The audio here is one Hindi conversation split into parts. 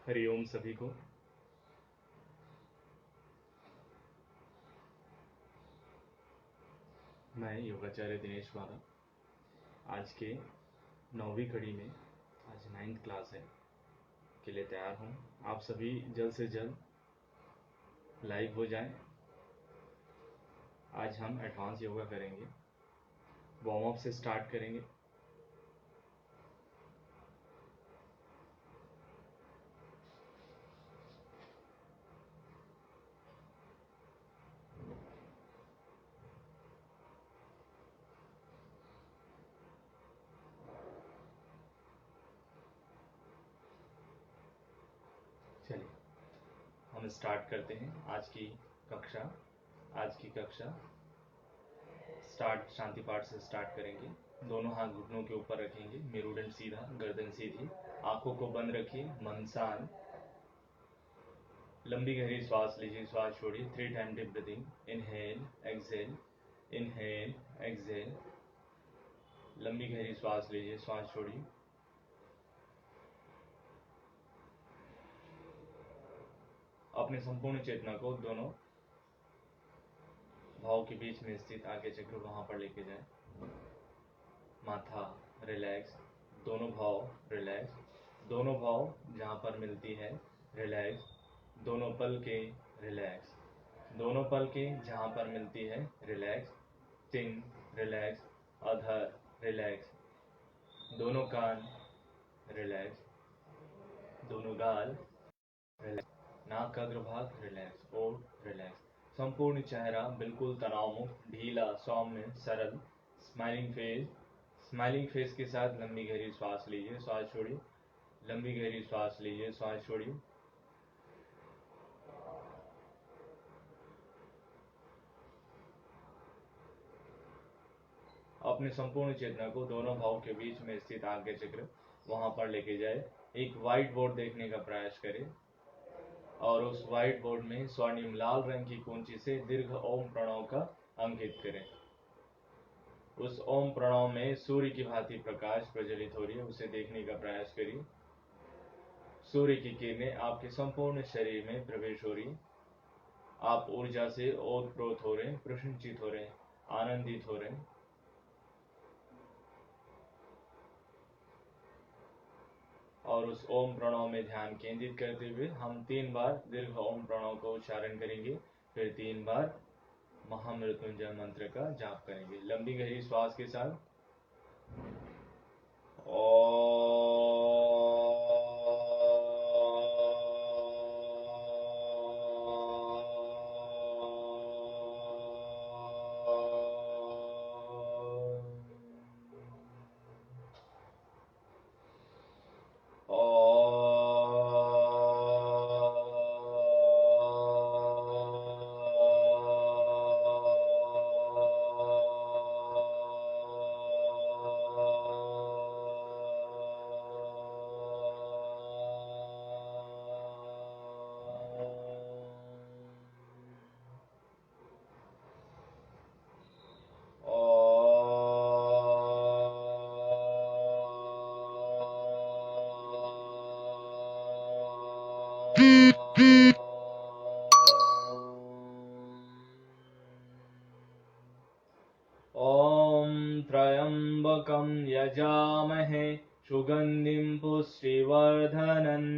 हरिओम सभी को। मैं योगाचार्य दिनेश वाला आज के 9वीं कड़ी में आज 9th क्लास है के लिए तैयार हूँ। आप सभी जल्द से जल्द लाइव हो जाएं। आज हम एडवांस योगा करेंगे, वार्म अप से स्टार्ट करेंगे। चलिए हम स्टार्ट करते हैं आज की कक्षा। स्टार्ट शांति पाठ से स्टार्ट करेंगे। दोनों हाथ घुटनों के ऊपर रखेंगे, मेरुदंड सीधा, गर्दन सीधी, आंखों को बंद रखिए, मन शांत। लंबी गहरी श्वास लीजिए, श्वास छोड़िए। 3 time deep breathing, inhale exhale, inhale exhale. लंबी गहरी श्वास लीजिए, श्वास छोड़िए। अपने संपूर्ण चेतना को दोनों भाव के बीच में स्थित आगे चक्र वहां पर लेके जाए। माथा रिलैक्स, दोनों भाव रिलैक्स, दोनों भाव जहां पर मिलती है रिलैक्स, दोनों पल के रिलैक्स, दोनों पल के जहां पर मिलती है रिलैक्स, चिन रिलैक्स, अधर रिलैक्स, दोनों कान रिलैक्स, दोनों गाल रिलैक्स, नाक का अग्रभाग रिलैक्स और रिलैक्स। संपूर्ण चेहरा बिल्कुल तनाव मुक्त, ढीला, सौम्य, सरल। स्माइलिंग फेस के साथ लंबी गहरी श्वास लीजिए, श्वास छोड़िए। लंबी गहरी श्वास लीजिए, श्वास छोड़िए। अपने संपूर्ण चेतना को दोनों भाव के बीच में स्थित आज्ञा चक्र वहां पर लेके जाए। एक व्हाइट बोर्ड देखने का प्रयास करें और उस व्हाइट बोर्ड में स्वर्णिम लाल रंग की कुंजी से दीर्घ ओम प्रणव का अंकित करें। उस ओम प्रणव में सूर्य की भांति प्रकाश प्रज्वलित हो रही है, उसे देखने का प्रयास करिए। सूर्य की किरणें आपके संपूर्ण शरीर में प्रवेश हो रही, आप ऊर्जा से ओतप्रोत हो रहे, प्रसन्नचित हो रहे, आनंदित हो रहे। और उस ओम प्रणव में ध्यान केंद्रित करते हुए हम 3 बार दीर्घ ओम प्रणव का उच्चारण करेंगे, फिर 3 बार महामृत्युंजय मंत्र का जाप करेंगे। लंबी गहरी श्वास के साथ ॐ त्र्यम्बकं यजामहे सुगन्धिं पुष्टिवर्धनम्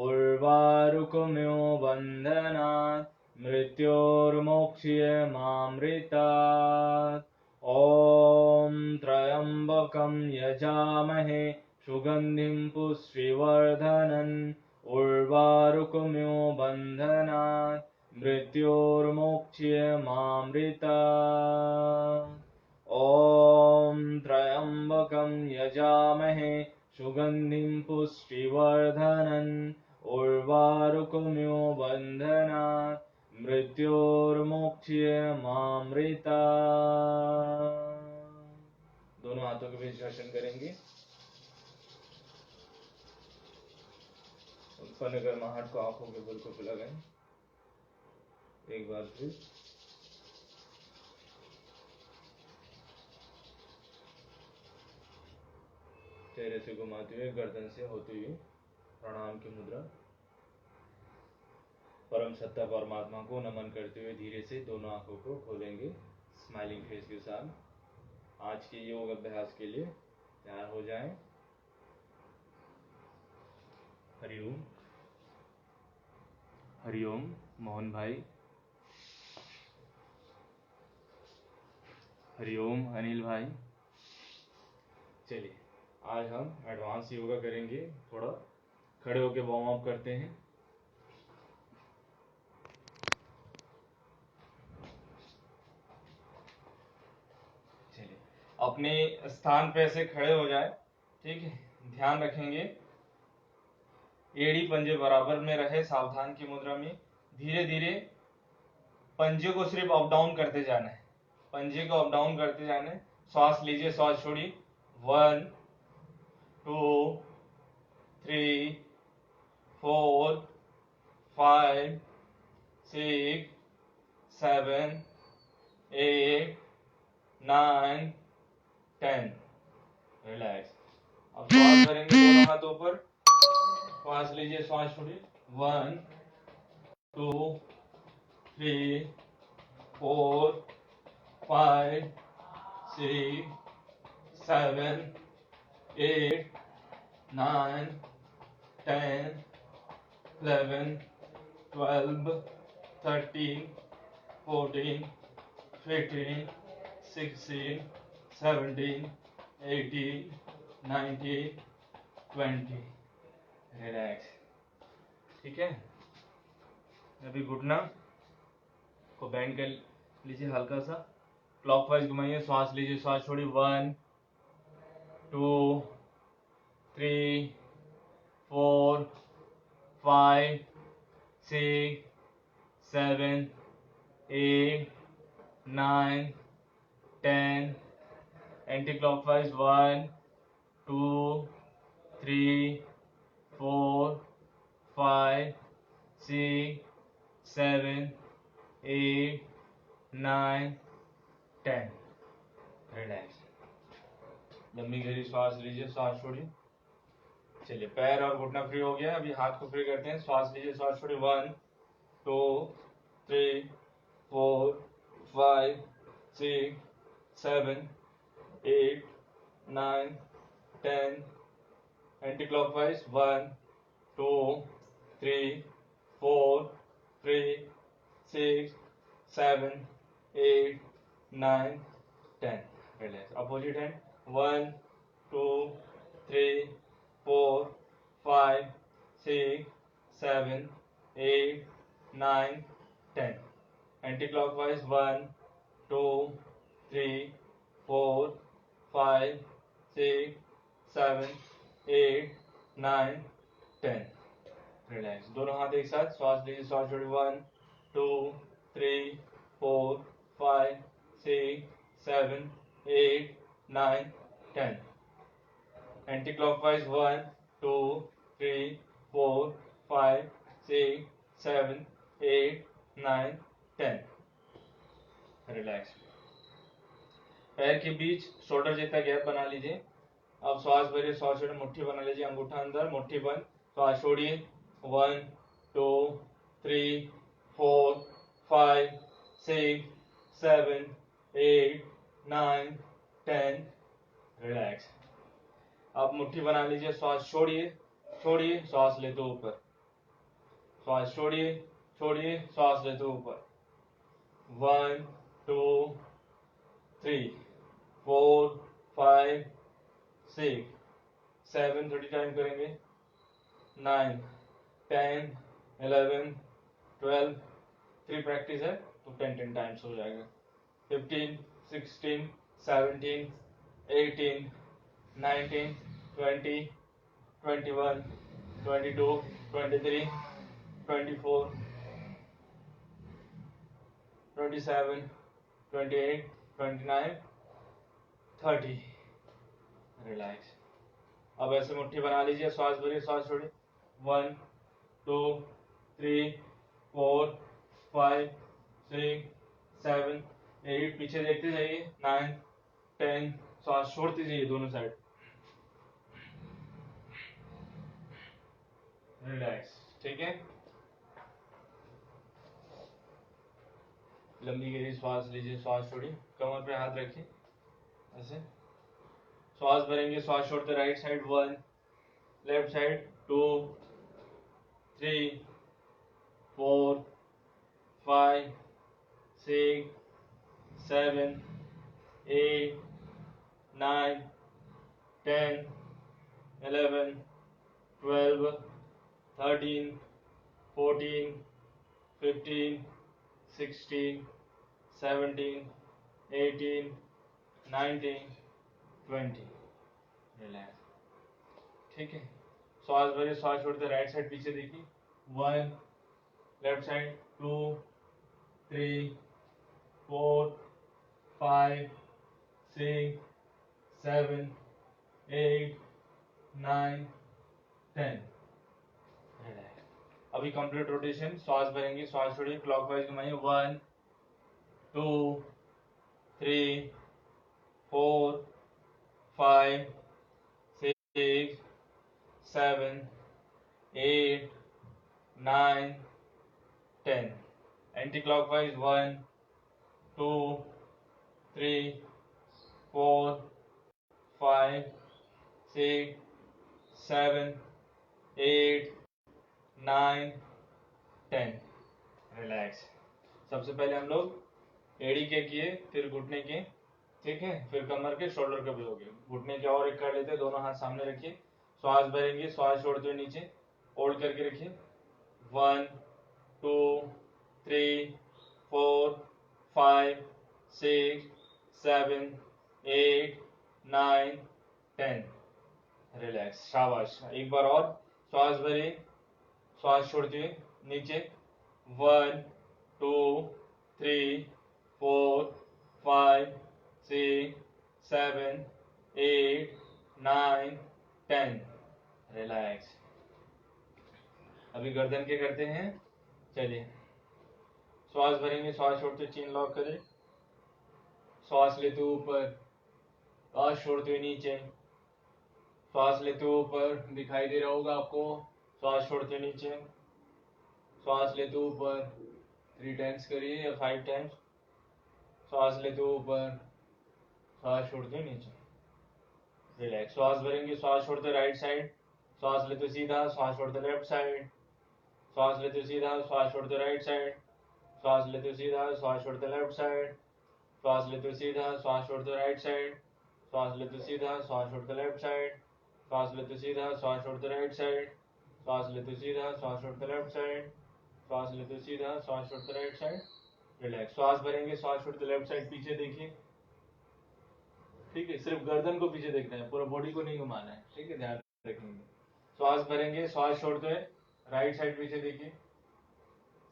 उर्वारुकमिव बन्धनात् मृत्योर्मोक्ष्यमामृतात्। ॐ त्र्यम्बकं यजामहे सुगन्धिं पुष्टिवर्धनम् उर्वारुकमिव बन्धनात् मृत्योर्मोक्ष्यमामृतात्। ॐ त्र्यम्बकं यजामहे सुगन्धिं पुष्टिवर्धनम् उर्वारुकमिव बन्धनात् मृत्योर्मोक्ष्यमामृतात्। दोनों हाथों के बीच घर्षण करेंगे। उत्पन्न गर्माहट को आंखों के बिल्कुल पे लगाएं। एक बार फिर चेहरे से घुमाते हुए, गर्दन से होते हुए प्रणाम की मुद्रा। परम सत्ता परमात्मा को नमन करते हुए धीरे से दोनों आंखों को खोलेंगे स्माइलिंग फेस के साथ। आज के योग अभ्यास के लिए तैयार हो जाएं। हरिओम। हरिओम मोहन भाई। हरिओम अनिल भाई। चलिए आज हम एडवांस योगा करेंगे। थोड़ा खड़े होके वार्म अप करते हैं। चलिए अपने स्थान पे ऐसे खड़े हो जाए, ठीक है। ध्यान रखेंगे एड़ी पंजे बराबर में रहे, सावधान की मुद्रा में। धीरे धीरे पंजे को सिर्फ अप डाउन करते जाना है, पंजे को अप डाउन करते जाना है। श्वास लीजिए, श्वास छोड़िए। 1 2 3 4 5 6 7 8 9 10। रिलैक्स। अब श्वास भरेंगे दोनों हाथों पर। श्वास लीजिए, श्वास छोड़िए। 1 2 3 4 5 6 7 8 9 10 11 12 13 14 15 16 17 18 19 20। रिलैक्स, ठीक है। अभी घुटना को बेंड कर लीजिए हल्का सा, क्लॉकवाइज घुमाइए। श्वास लीजिए, श्वास छोड़िए। 1 2 3 4 5 6 7 8 9 10। Anti clockwise 1 2 3 4 5 6 7 8 9 10। रिलैक्स। लंबी गहरी श्वास लीजिए, श्वास छोड़िए। चलिए पैर और घुटना फ्री हो गया। अभी हाथ को फ्री करते हैं। श्वास लीजिए, श्वास छोड़िए। 1 2 3 4 5 6 7 8 9 10। Anti clockwise 1 2 3 4 3 6 7 8 9 10। Relax. Opposite hand. 1 2 3 4 5 6 7 8 9 10। Anti clockwise 1 2 3 4 5 6 7 8 9 10। Relax. दोनों हाथ एक साथ। श्वास लीजिए, श्वास छोड़िए। 1 2 3 4 5 6 7 8 9 10। Anti clockwise 1 2 3 4 5 6 7 8 9 10। रिलैक्स। पैर के बीच शोल्डर जितना गैप बना लीजिए। अब श्वास भरिए, श्वास छोड़िए। मुट्ठी बना लीजिए, अंगूठा अंदर, मुट्ठी बंद। श्वास छोड़िए। 1 2 3 4 5 6 7 8 9 10। रिलैक्स। अब मुट्ठी बना लीजिए, श्वास छोड़िए, छोड़िए, श्वास लेते ऊपर। श्वास छोड़िए, छोड़िए, श्वास लेते ऊपर। 1 2 3 4 5 6 7। 30 टाइम करेंगे। 9 10 11 12। 3 प्रैक्टिस है तो 10 टाइम्स हो जाएगा। 15 16 17 18 19 20 21 22 23 24 27 28 29 30। रिलैक्स। अब ऐसे मुट्ठी बना लीजिए, श्वास भरिए, श्वास छोड़िए। 1 2 3 4 5 6 7 8। पीछे देखते जाइए। 9 10। श्वास छोड़ते जाइए दोनों साइड। रिलैक्स, ठीक है। लंबी गहरी श्वास लीजिए, श्वास छोड़िए, कमर पे हाथ रखिए ऐसे, श्वास भरेंगे, श्वास छोड़ते right side 1, left side 2, 3, 4, 5, 6, 7, 8, 9, 10, 11, 12, 13, 14, 15, 16, 17, 18, 19, 20। Relax, ठीक है। श्वास भरिए, श्वास छोड़ते राइट साइड पीछे देखिए, 1, लेफ्ट साइड 2, 3, 4, 5, 6, 7, 8, 9, 10। रिलैक्स। अभी कंप्लीट रोटेशन, श्वास भरेंगे, श्वास छोड़िए, क्लॉकवाइज घुमाइए, 1, 2, 3, 4, 5, 6, 7, 8, 9, 10। Anti clockwise 1, 2, 3, 4, 5, 6, 7, 8, 9, 10। रिलैक्स। सबसे पहले हम लोग एड़ी के किए, फिर घुटने के, ठीक है, फिर कमर के, शोल्डर के भी हो गए। घुटने के और एक कर लेते हैं, दोनों हाथ सामने रखिए, श्वास भरेंगे, श्वास छोड़ते हुए नीचे होल्ड करके रखिए, 1, 2, 3, 4, 5, 6, 7, 8, 9, 10। रिलैक्स, शाबाश। एक बार और, श्वास भरिए, श्वास छोड़ते हुए नीचे, 1, 2, 3, 4, 5, 6, 7, 8, 9, 10। रिलैक्स। अभी गर्दन के करते हैं, चलिए। श्वास भरेंगे, श्वास छोड़ते चीन लॉक करें, श्वास लेते ऊपर, श्वास छोड़ते हुए नीचे, श्वास लेते ऊपर, दिखाई दे रहा होगा आपको, श्वास छोड़ते नीचे, श्वास लेते ऊपर, 3 टाइम्स करिए या 5 टाइम्स, श्वास लेते ऊपर, श्वास छोड़ते नीचे। रिलैक्स। श्वास भरेंगे, श्वास छोड़ते राइट साइड, श्वास लेते सीधा, श्वास छोड़ते लेफ्ट साइड, श्वास लेते सीधा, श्वास छोड़ते राइट साइड, श्वास लेते सीधा, श्वास छोड़ते लेफ्ट साइड, श्वास लेते सीधा, श्वास छोड़ते राइट साइड, श्वास लेते सीधा, श्वास छोड़ते लेफ्ट साइड, श्वास लेते सीधा, श्वास छोड़ते राइट साइड, श्वास लेते सीधा, श्वास छोड़ते लेफ्ट साइड, श्वास लेते सीधा, श्वास छोड़ते राइट साइड। रिलैक्स। श्वास भरेंगे, श्वास छोड़ते लेफ्ट साइड पीछे देखिए, ठीक है, सिर्फ गर्दन को पीछे देखना है, पूरा बॉडी को नहीं घुमाना है, ठीक है, ध्यान रखेंगे। श्वास भरेंगे, श्वास छोड़ते हुए राइट साइड पीछे देखिए,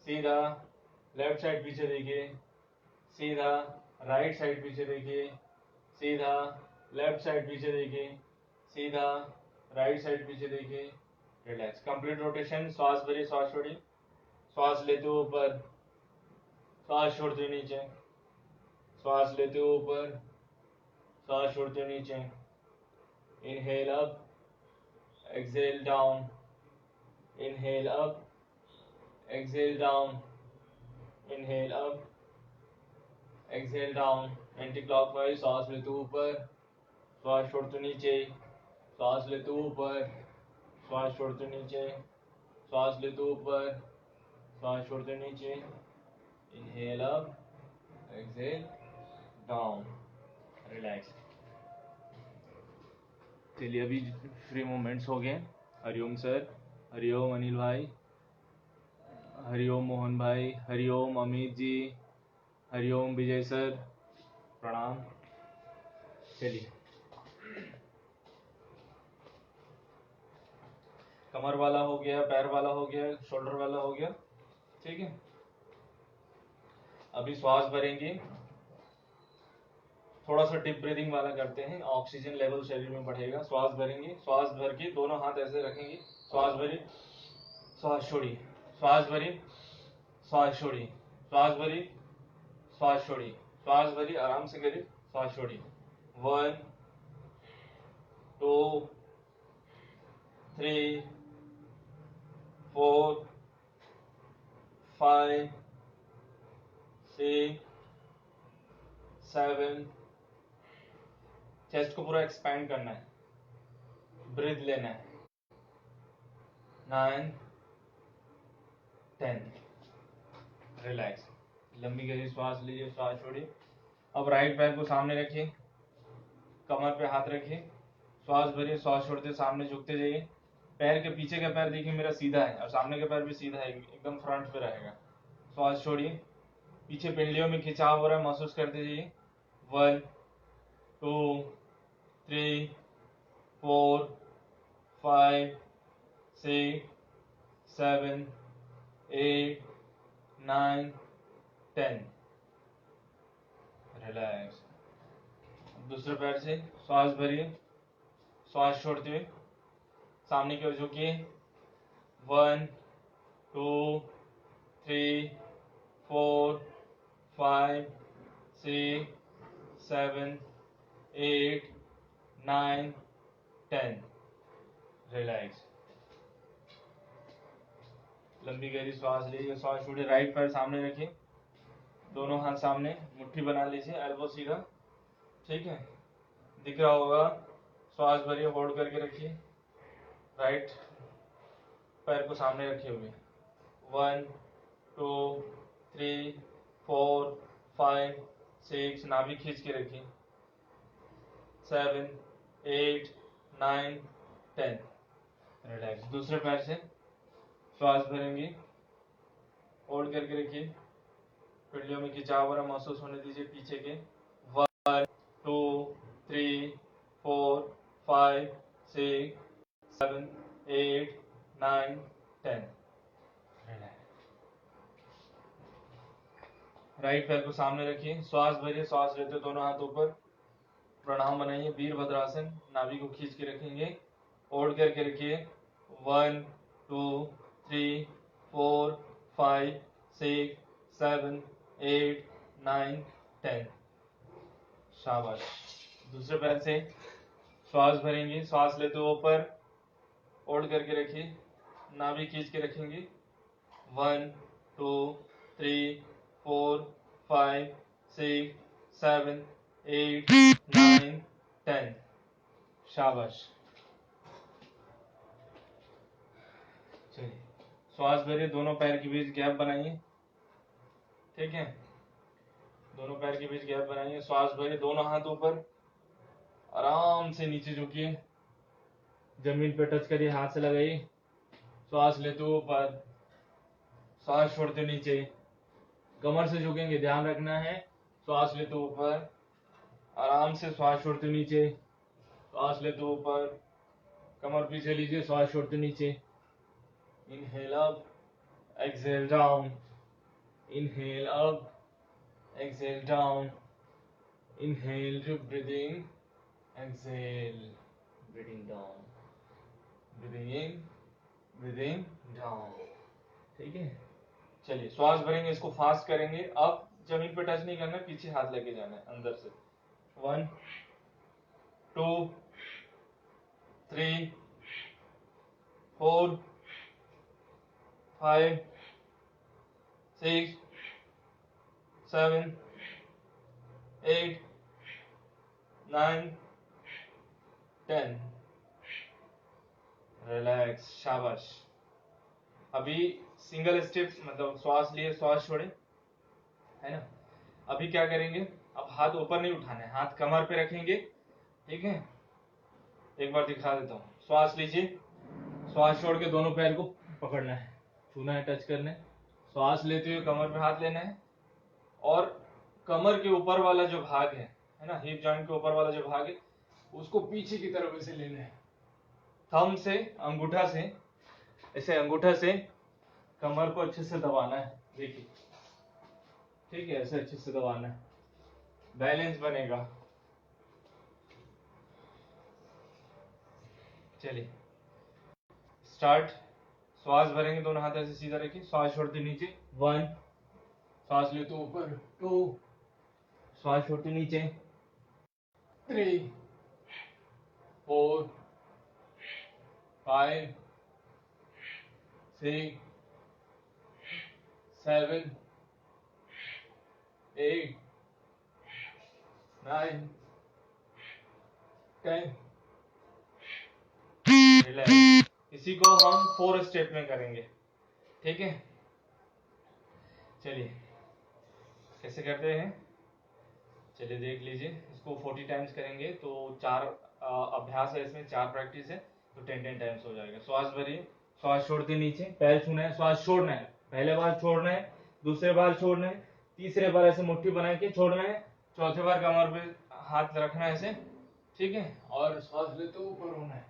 सीधा, लेफ्ट साइड पीछे देखिए, सीधा, राइट साइड पीछे देखिए, सीधा, लेफ्ट साइड पीछे देखिए, सीधा, राइट साइड पीछे देखिए। रिलैक्स। कंप्लीट रोटेशन, श्वास भरिए, श्वास छोड़िए, श्वास लेते ऊपर, श्वास छोड़ते नीचे, श्वास लेते ऊपर, श्वास छोड़ते नीचे, inhale up, exhale down, inhale up, exhale down, inhale up, exhale down, anti clockwise, सांस लेते ऊपर, श्वास छोड़ते नीचे, सांस लेते ऊपर, श्वास छोड़ते नीचे, सांस लेते ऊपर, श्वास छोड़ते नीचे, inhale up, exhale down. Relax. चलिए, अभी फ्री मूवमेंट्स हो गए। हरिओम सर, हरिओम अनिल भाई, हरिओम मोहन भाई, हरिओम अमित जी, हरिओम विजय सर, प्रणाम। चलिए, कमर वाला हो गया, पैर वाला हो गया, शोल्डर वाला हो गया, ठीक है। अभी श्वास भरेंगे, थोड़ा सा डीप ब्रीदिंग वाला करते हैं, ऑक्सीजन लेवल शरीर में बढ़ेगा। श्वास भरेंगे, श्वास भर के दोनों हाथ ऐसे रखेंगे, श्वास भरी, श्वास छोड़ी, श्वास भरी, श्वास छोड़ी, श्वास भरी, श्वास छोड़ी, श्वास भरी, आराम से करिए, श्वास छोड़ी, 1, 2, 3, 4, 5, 6 7, चेस्ट को पूरा एक्सपैंड करना है, ब्रीथ लेना है, 9 10, रिलैक्स, लंबी गहरी श्वास लीजिए, श्वास छोड़िए। अब राइट पैर को सामने रखिए, कमर पे हाथ रखिए, श्वास भरिए, श्वास छोड़ते सामने झुकते जाइए। पैर के पीछे का पैर देखिए मेरा सीधा है और सामने का पैर भी सीधा है, एकदम फ्रंट पे रहेगा। श्वास छोड़िए, पीछे पिंडलियों में खिंचाव हो रहा है, महसूस करते जाइए। 1 2 3 4 5 6 7 8 9 10, रिलैक्स। दूसरे पैर से श्वास भरिए, श्वास छोड़ते हुए सामने की ओर झुकिए। 1 2 3 4 5 6 7 8 9 10, रिलैक्स। लंबी गहरी श्वास लीजिए, श्वास छोड़िए। राइट पैर सामने रखिए, दोनों हाथ सामने, मुट्ठी बना लीजिए, एल्बो सीधा, ठीक है, दिख रहा होगा। श्वास भरिए, होल्ड करके रखिए, राइट पैर को सामने रखे हुए। 1 2 3 4 5 6, नाभि खींच के रखिए। 7 8 9 10, रिलैक्स। दूसरे पैर से श्वास भरेंगे, होल्ड करके रखिए, पिंडलियों में खिंचाव हो रहा महसूस होने दीजिए पीछे के। 1 2 3 4 5 6 7 8 9 10, राइट पैर को सामने रखिए, श्वास भरिए, श्वास लेते दोनों हाथ ऊपर, प्रणाम बनाइए, वीरभद्रासन, नाभि को खींच के रखेंगे, होल्ड करके रखिए। 1 2 3 4 5 6 7 8 9 10, शाबाश। दूसरे पैर से श्वास भरेंगे, श्वास लेते हुए ऊपर, होल्ड करके रखिए, नाभि खींच के रखेंगे। 1 2 3 4 5 6 7 8 9 10, शाबाश। चलिए, श्वास भरिए, दोनों पैर के बीच गैप बनाइए, ठीक है, दोनों पैर के बीच गैप बनाइए। श्वास भरिए, दोनों हाथ ऊपर, आराम से नीचे झुकिए, जमीन पे टच करिए, हाथ से लगाइए। श्वास लेते हुए ऊपर, श्वास छोड़ते नीचे, कमर से झुकेंगे, ध्यान रखना है। श्वास लेते ऊपर, आराम से श्वास छोड़ते नीचे, श्वास लेते ऊपर, कमर पीछे लीजिए, श्वास छोड़ते नीचे। Inhale up, exhale down, inhale up, exhale down, inhale to breathing, exhale, breathing down, breathing in, breathing down, ठीक है। चलिए, श्वास भरेंगे, इसको फास्ट करेंगे। अब जमीन पे टच नहीं करना, पीछे हाथ लेके जाना है अंदर से। 1 2 3 4 5 6 7 8 9 10, रिलैक्स, शाबाश। अभी सिंगल स्टेप, मतलब श्वास लिए, श्वास छोड़े, है ना। अभी क्या करेंगे, अब हाथ ऊपर नहीं उठाने, हाथ कमर पे रखेंगे, ठीक है। एक बार दिखा देता हूँ, श्वास लीजिए, श्वास छोड़ के दोनों पैर को पकड़ना है, छूना है, टच करना है। श्वास लेते हुए कमर पे हाथ लेना है, और कमर के ऊपर वाला जो भाग है ना, हिप जॉइंट के ऊपर वाला जो भाग है, उसको पीछे की तरफ ऐसे लेना है, थंब से, अंगूठा से, ऐसे अंगूठा से कमर को अच्छे से दबाना है, देखिए, ठीक है, ऐसे अच्छे से दबाना है, बैलेंस बनेगा। चलिए, स्टार्ट। श्वास भरेंगे, दोनों हाथ ऐसे सीधा रखिए, श्वास छोड़ते नीचे। 1, श्वास लेते ऊपर। 2, श्वास छोड़ते नीचे। 3 4 5 6 7 8 9 10 11। इसी को हम 4 स्टेप में करेंगे, ठीक है। चलिए कैसे करते हैं, चलिए देख लीजिए। इसको 40 टाइम्स करेंगे तो 4 अभ्यास है इसमें, 4 प्रैक्टिस है तो 10 टाइम्स हो जाएगा। श्वास भरिए, श्वास छोड़ते नीचे, पैर छूना है, श्वास छोड़ना है, पहले बार छोड़ना है, दूसरे बार छोड़ना है, तीसरे बार ऐसे मुट्ठी बना के छोड़ना है, चौथे बार कमर पे हाथ रखना है ऐसे, ठीक है। और श्वास लेते ऊपर होना है।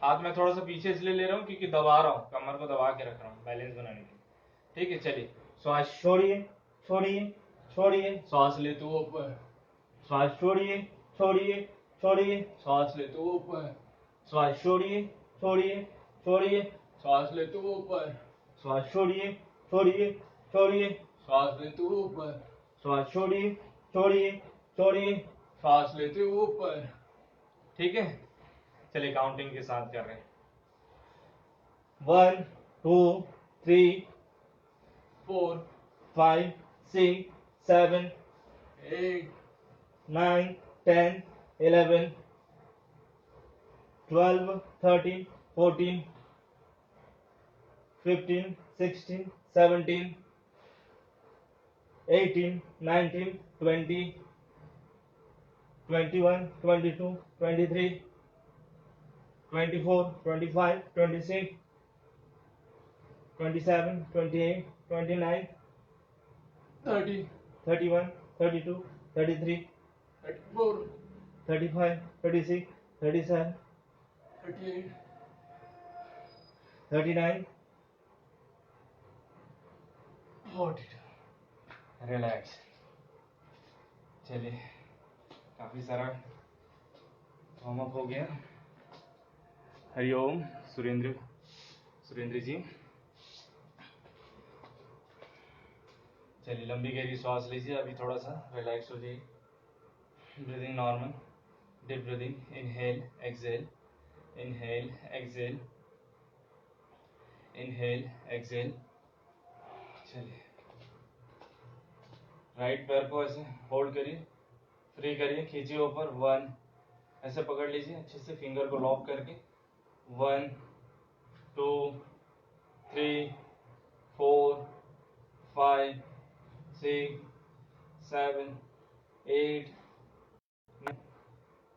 हाथ में थोड़ा सा पीछे इसलिए ले रहा हूँ क्योंकि दबा रहा हूँ, कमर को दबा के रख रहा हूँ बैलेंस बनाने के लिए, ठीक है। चलिए श्वास छोड़िए छोड़िए छोड़िए, श्वास लेते ऊपर, श्वास छोड़िए छोड़िए छोड़िए, श्वास लेते ऊपर, श्वास छोड़िए छोड़िए छोड़िए, श्वास लेते ऊपर, श्वास छोड़िए छोड़िए छोड़िए, श्वास लेते ऊपर, श्वास छोड़िए छोड़िए छोड़िए, श्वास लेते ऊपर, ठीक है। चलिए काउंटिंग के साथ कर रहे हैं। 1 2 3 4 5 6 7 8 9 10 11 12 13 14 15 16 17 18 19 20 21 22 23 24 25 26 27 28 29 30 31 32 33 34 35 36 37 38 39 42। रिलैक्स। चलिए काफी सारा वार्म अप हो गया। हरिओम सुरेंद्र जी। चलिए लंबी गहरी श्वास लीजिए, अभी थोड़ा सा रिलैक्स हो जाइए। Breathing normal, deep breathing, inhale exhale, inhale exhale, inhale exhale. चलिए राइट पैर को ऐसे होल्ड करिए, फ्री करिए, खींचिए ऊपर, 1 ऐसे पकड़ लीजिए अच्छे से, फिंगर को लॉक करके, 1 2 3 4 5 6 7 8 9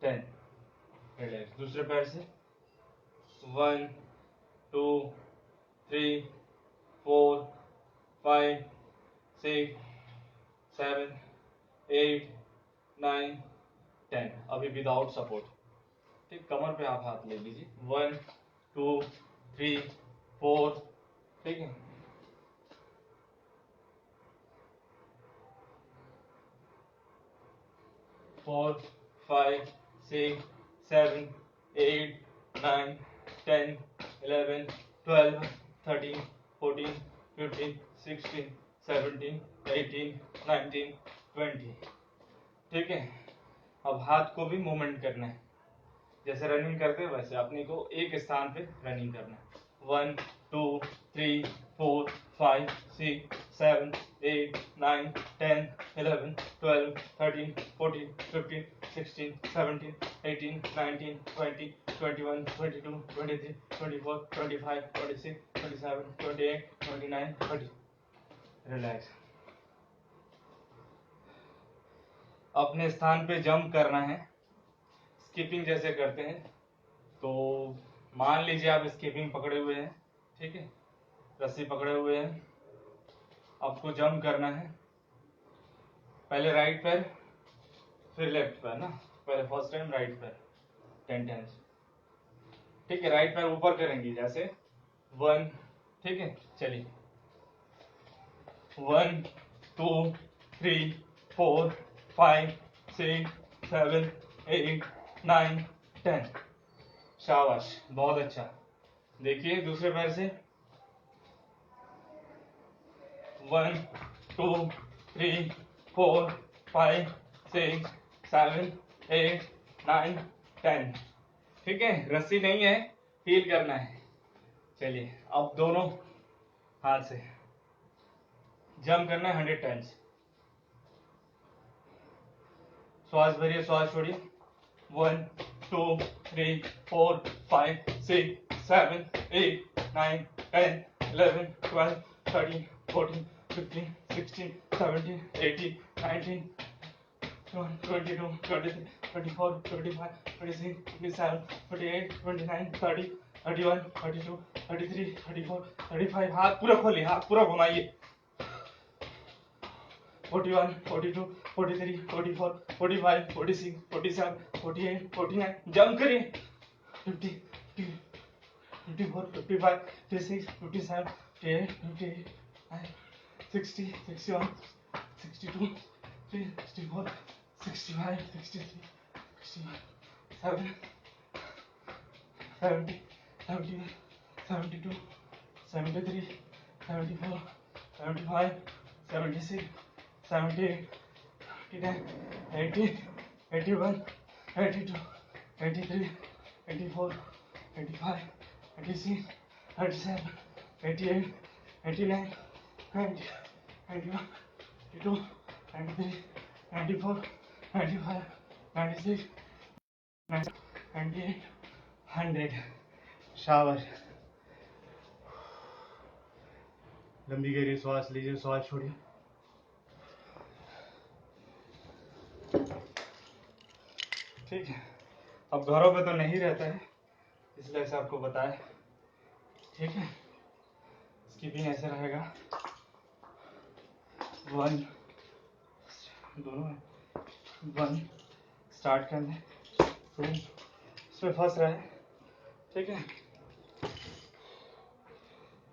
10। रिलैक्स। दूसरे पैर से 1 2 3 4 5 6 7 8 9 10। अभी विदाउट सपोर्ट, ठीक। कमर पे आप हाथ ले लीजिए, 1 2 3 4, ठीक है। 4 5 6 7 8 9 10 11 12 13 14 15 16 17 18 19 20, ठीक है। अब हाथ को भी मूवमेंट करना है, जैसे रनिंग करते हैं वैसे अपने को एक स्थान पे रनिंग करना है। 1 2 3 4 5 6 7 8 9 10 11 12 13 14 15 16 17 18 19 20 21 22 23 24 25 26 27 28 29 30। रिलैक्स। अपने स्थान पे जंप करना है, स्किपिंग जैसे करते हैं। तो मान लीजिए आप स्किपिंग पकड़े हुए हैं, ठीक है, रस्सी पकड़े हुए हैं, आपको जंप करना है। पहले राइट पैर फिर लेफ्ट पैर ना, पहले फर्स्ट टाइम राइट पैर 10 टाइम्स, ठीक है। राइट पैर ऊपर करेंगे जैसे 1, ठीक है। चलिए 1 2 3 4 5 6 7 8 9 10। शाबाश, बहुत अच्छा। देखिए दूसरे पैर से 1 2 3 4 5 6 7 8 9 10, ठीक है। रस्सी नहीं है, फील करना है। चलिए अब दोनों हाथ से जंप करना है 100 टाइम्स। श्वास भरिए, श्वास छोड़िए। 1 2 3 4 5 6 7 8 9 10 11 12 13 14 15 16 17 18 19 22 23 24 25 26 27 28 29 30 31 32 33 34 35। हाथ पूरा खोलिए, हाथ पूरा घुमाइए। 41 42 43 44 45 46 47 48 49। जंप करिए। 50 54 55 56 57 58 59 60 61 62 64 65 63 67 70 71 72 73 74 75 76 78 79 80 81 82 83 84 85 86 87 88 89 90 91 92 93 94 95 96 98 100। शाबाश। लंबी गहरी श्वास लीजिए, श्वास छोड़िए। ठीक है, अब घरों पे तो नहीं रहता है इसलिए ऐसे आपको बताया। ठीक है, स्कीपिंग ऐसे रहेगा। 1 दोनों 1 स्टार्ट करना है, 2 इसमें फंस रहा है। ठीक है,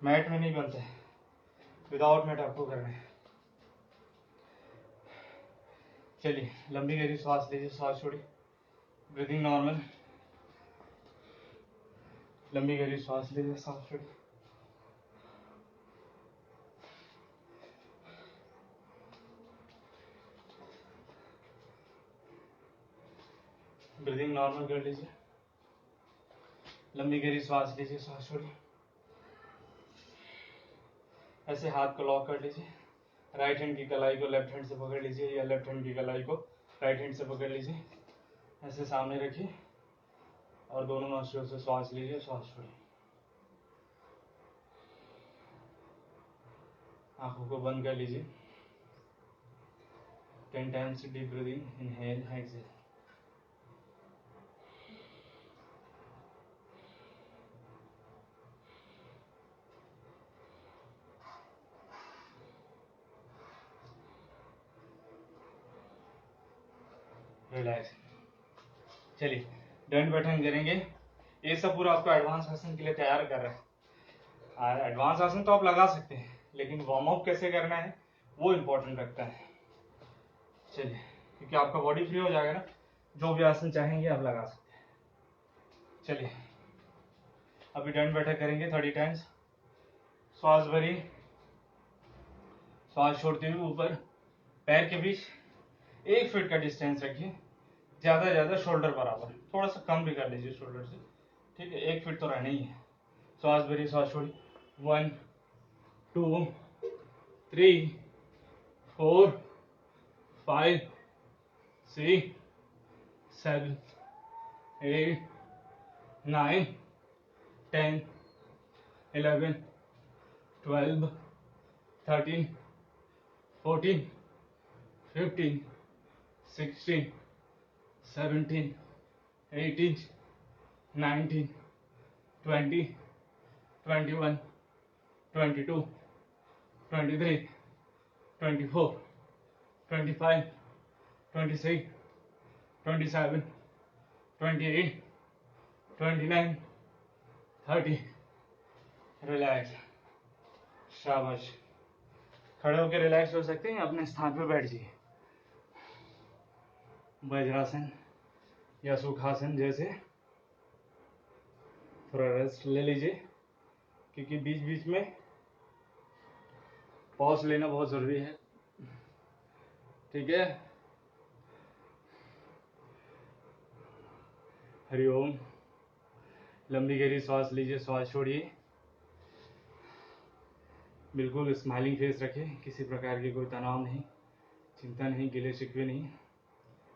मैट में नहीं बनता है, विदाउट मैट आपको करना है। चलिए, लंबी गहरी श्वास लीजिए, श्वास छोड़िए। Breathing normal. लंबी गहरी श्वास लीजिए, श्वास छोड़िए। ब्रीदिंग नॉर्मल कर लीजिए। लंबी गहरी श्वास लीजिए, श्वास छोड़िए। ऐसे हाथ को लॉक कर लीजिए। राइट हैंड की कलाई को लेफ्ट हैंड से पकड़ लीजिए या लेफ्ट हैंड की कलाई को राइट हैंड से पकड़ लीजिए। ऐसे सामने रखिए और दोनों नौसियों से श्वास लीजिए, श्वास छोड़िए। आंखों को बंद कर लीजिए। 10 times deep breathing, inhale, exhale. Relax. चलिए, दंड बैठन करेंगे। ये सब पूरा आपको एडवांस आसन के लिए तैयार कर रहे हैं। एडवांस आसन तो आप लगा सकते हैं, लेकिन वार्म अप कैसे करना है वो इम्पोर्टेंट रखता है। चलिए, क्योंकि आपका बॉडी फ्री हो जाएगा ना, जो भी आसन चाहेंगे आप लगा सकते हैं। चलिए, अभी दंड बैठक करेंगे 30 टाइम्स। श्वास भरी, श्वास छोड़ते हुए ऊपर पैर के बीच 1 फीट का डिस्टेंस रखिए। ज्यादा शोल्डर बराबर, थोड़ा सा कम भी कर लीजिए शोल्डर से। ठीक है, 1 फीट तो रहना ही है। श्वास भरी, श्वास छोड़ी। 1 2 3 4 5 6 7 8 9 10 11 12 13 14 15 16 17 18 19 20 21 22 23 24 25 26 27 28 29 30। रिलैक्स। शाबाश। खड़े होकर रिलैक्स हो सकते हैं, अपने स्थान पे बैठ जाइए। वज्रासन या सुखासन जैसे थोड़ा रेस्ट ले लीजिए, क्योंकि बीच बीच में पॉज लेना बहुत जरूरी है। ठीक है, हरिओम। लंबी गहरी श्वास लीजिए, श्वास छोड़िए। बिल्कुल स्माइलिंग फेस रखें, किसी प्रकार की कोई तनाव नहीं, चिंता नहीं, गिले शिकवे नहीं।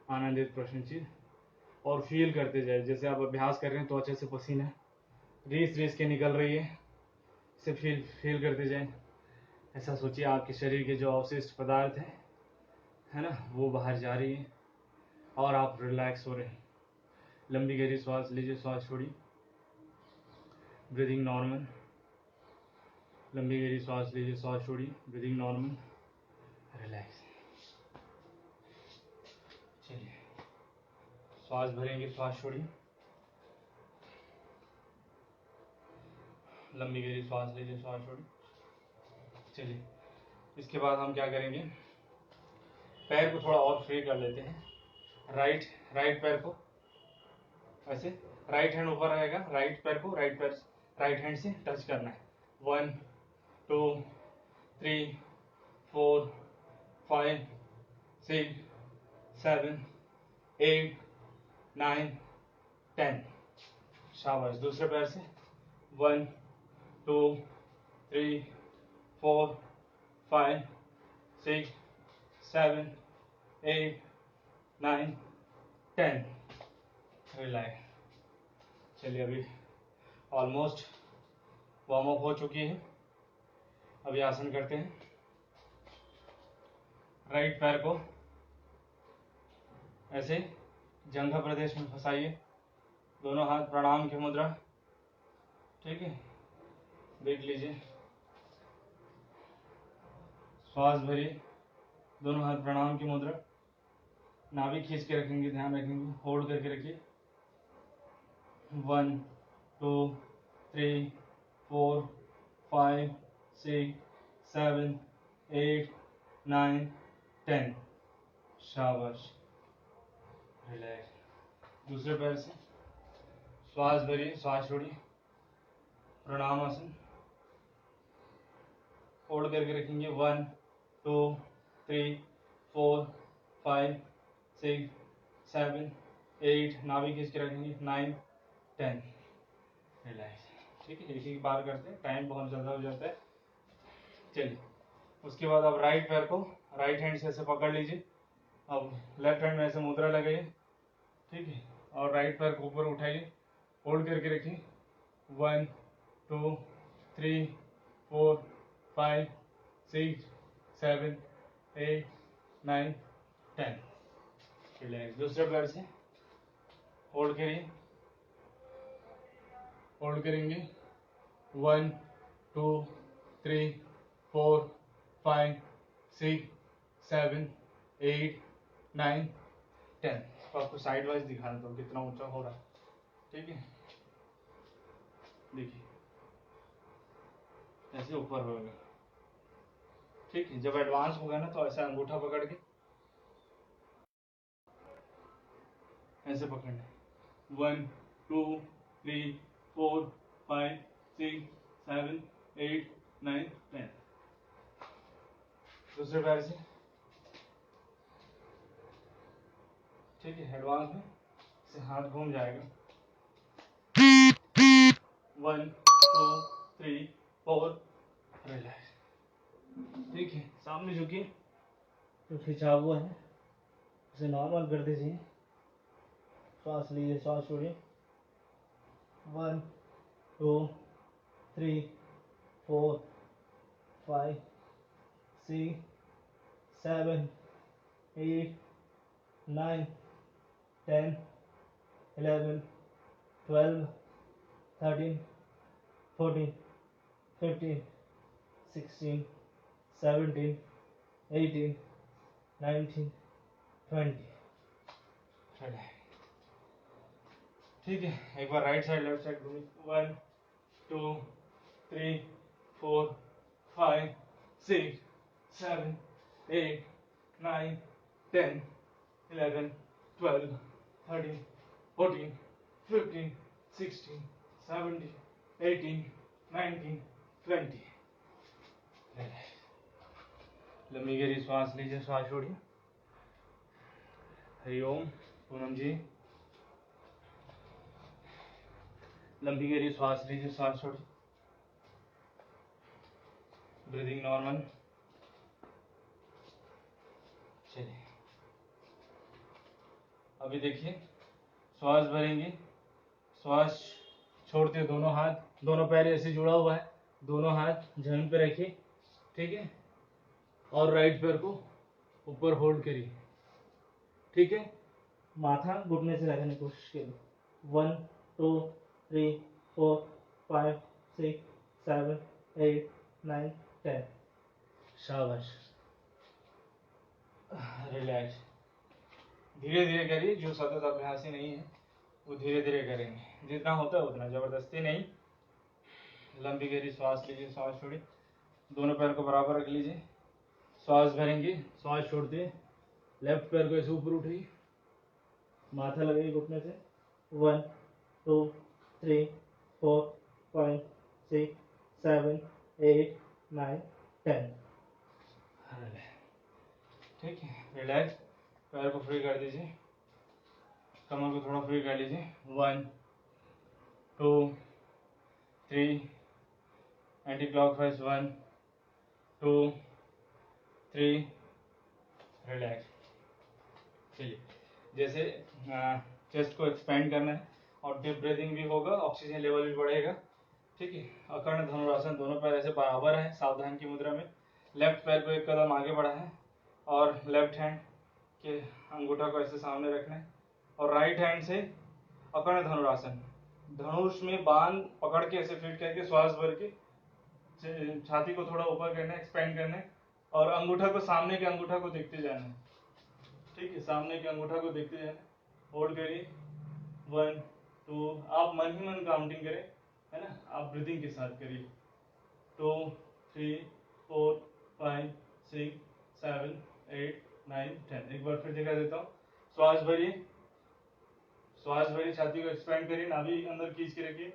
आनंदित प्रश्नचिन्ह, और फील करते जाए। जैसे आप अभ्यास कर रहे हैं तो अच्छे से पसीना रीस के निकल रही है, इसे फील करते जाए। ऐसा सोचिए आपके शरीर के जो अवशिष्ट पदार्थ है ना, वो बाहर जा रही है और आप रिलैक्स हो रहे हैं। लंबी गहरी सांस लीजिए, सांस छोड़िए, ब्रीदिंग नॉर्मल। लंबी गहरी सांस लीजिए, सांस छोड़िए, ब्रीदिंग नॉर्मल, रिलैक्स। चलिए, सांस भरेंगे, सांस छोड़िए, लंबी गहरी सांस लीजिए, सांस छोड़िए। चलिए, इसके बाद हम क्या करेंगे, पैर को थोड़ा और फ्री कर लेते हैं। राइट पैर को ऐसे, राइट हैंड ऊपर रहेगा, राइट पैर को राइट हैंड से टच करना है। 1 2 3 4 5 6 7 8 9 10। शाबाश। दूसरे पैर से 1 2 3 4 5 6 7 8 9 10। रिलैक्स। चलिए, अभी ऑलमोस्ट वार्म अप हो चुकी है। अभी आसन करते हैं। राइट पैर को ऐसे जंघा प्रदेश में फंसाइए, दोनों हाथ प्रणाम की मुद्रा, ठीक है। देख लीजिए, श्वास भरिए, दोनों हाथ प्रणाम की मुद्रा, नाभि खींच के रखेंगे, ध्यान रखेंगे, होल्ड करके रखिए। 1 2 3 4 5 6 7 8 9 10। शाबाश। रिलैक्स। दूसरे पैर से श्वास भरिए, श्वास छोड़िए, प्रणाम आसन, होल्ड करके रखेंगे। 1 2 3 4 5 6 7 8, नाभि खींच के रखेंगे, 9 10। रिलैक्स। ठीक है, एक ही बार करते हैं, टाइम बहुत ज़्यादा हो जाता है। चलिए, उसके बाद अब राइट पैर को राइट हैंड से ऐसे पकड़ लीजिए। अब लेफ्ट हैंड में ऐसे मुद्रा लगाइए, ठीक है, और राइट पैर को ऊपर उठाइए, होल्ड करके रखिए। 1 2 3 4 5 6 7 8 9 10। रिलैक्स। दूसरे पैर से होल्ड करिए, होल्ड करेंगे। 1 2 3 4 5 6 7 8 9 10। तो आपको साइड वाइज दिखा देता हूँ कितना ऊंचा हो रहा है, ठीक है। देखिए, ऐसे ऊपर होगा, ठीक है। जब एडवांस होगा ना तो ऐसे अंगूठा पकड़ के ऐसे पकड़ना है। 1 2 3 4 5 6 7 8 9 10। दूसरे पैर से, ठीक है, एडवांस में से हाथ घूम जाएगा। 1 2 3 4। रिलैक्स। ठीक है, सामने झुकिए, जो खिंचा हुआ है उसे नॉर्मल कर दीजिए। सांस लीजिए, सांस छोड़िए। 1 2 3 4 5 6 7 8 9 10 11 12 13 14 15 16 17 18 19 20। ठीक है, एक बार राइट साइड लेफ्ट साइड घूमिए। 1 2 3 4 5 6 7 8 9 10 11 12 13 14 15 16 17 18 19 20। लंबी गहरी श्वास लीजिए, श्वास छोड़िए। हरिओम। पूनम जी, लंबी गहरी श्वास लीजिए, श्वास छोड़िए, ब्रीदिंग नॉर्मल। चलिए, अभी देखिए, श्वास भरेंगे, श्वास छोड़ते दोनों हाथ, दोनों पैर ऐसे जुड़ा हुआ है, दोनों हाथ जमीन पे रखिए, ठीक है, और राइट पैर को ऊपर होल्ड करिए, ठीक है। माथा घुटने से रखने की कोशिश करिए। 1 2 3 4 5 6 7 8 9 10। शाबाश। रिलैक्स। धीरे धीरे करिए, जो सतत अभ्यासी नहीं है वो धीरे धीरे करेंगे, जितना होता है उतना, जबरदस्ती नहीं। लंबी गहरी श्वास लीजिए, श्वास छोड़िए, दोनों पैर को बराबर रख लीजिए, श्वास भरेंगे, श्वास छोड़ते लेफ्ट पैर को ऐसे ऊपर उठाइए, माथा लगाइए घुटने से। 1 2 3 4 5 6 7 8 9 10। ठीक है, रिलैक्स। पैर को फ्री कर दीजिए, कमर को थोड़ा फ्री कर लीजिए। 1 2 3, एंटी क्लॉकवाइज 1 2 3, रिलैक्स। चलिए, जैसे चेस्ट को एक्सपेंड करना है और डीप ब्रीदिंग भी होगा, ऑक्सीजन लेवल भी बढ़ेगा, ठीक है। अकर्ण धनुरासन, दोनों पैर ऐसे बराबर है सावधान की मुद्रा में, लेफ्ट पैर को एक कदम आगे बढ़ा है और लेफ्ट हैंड के अंगूठा को ऐसे सामने रखना है और राइट हैंड से अकर्ण धनुरासन, धनुष में बांध पकड़ के ऐसे फिट करके श्वास भर के छाती को थोड़ा ऊपर करना है, एक्सपेंड करना है और अंगूठा को, सामने के अंगूठा को देखते जाना है, ठीक है, सामने के अंगूठा को देखते जाना है। होल्ड करिए 1 2, आप मन ही मन काउंटिंग करें, है ना, आप ब्रीदिंग के साथ करिए। 2 3 4 5 6 7 8 9 10। एक बार फिर दिखा देता हूँ। श्वास भरिए, श्वास भरिए, छाती को एक्सपेंड करिए, नाभि अंदर खींच के रखिए,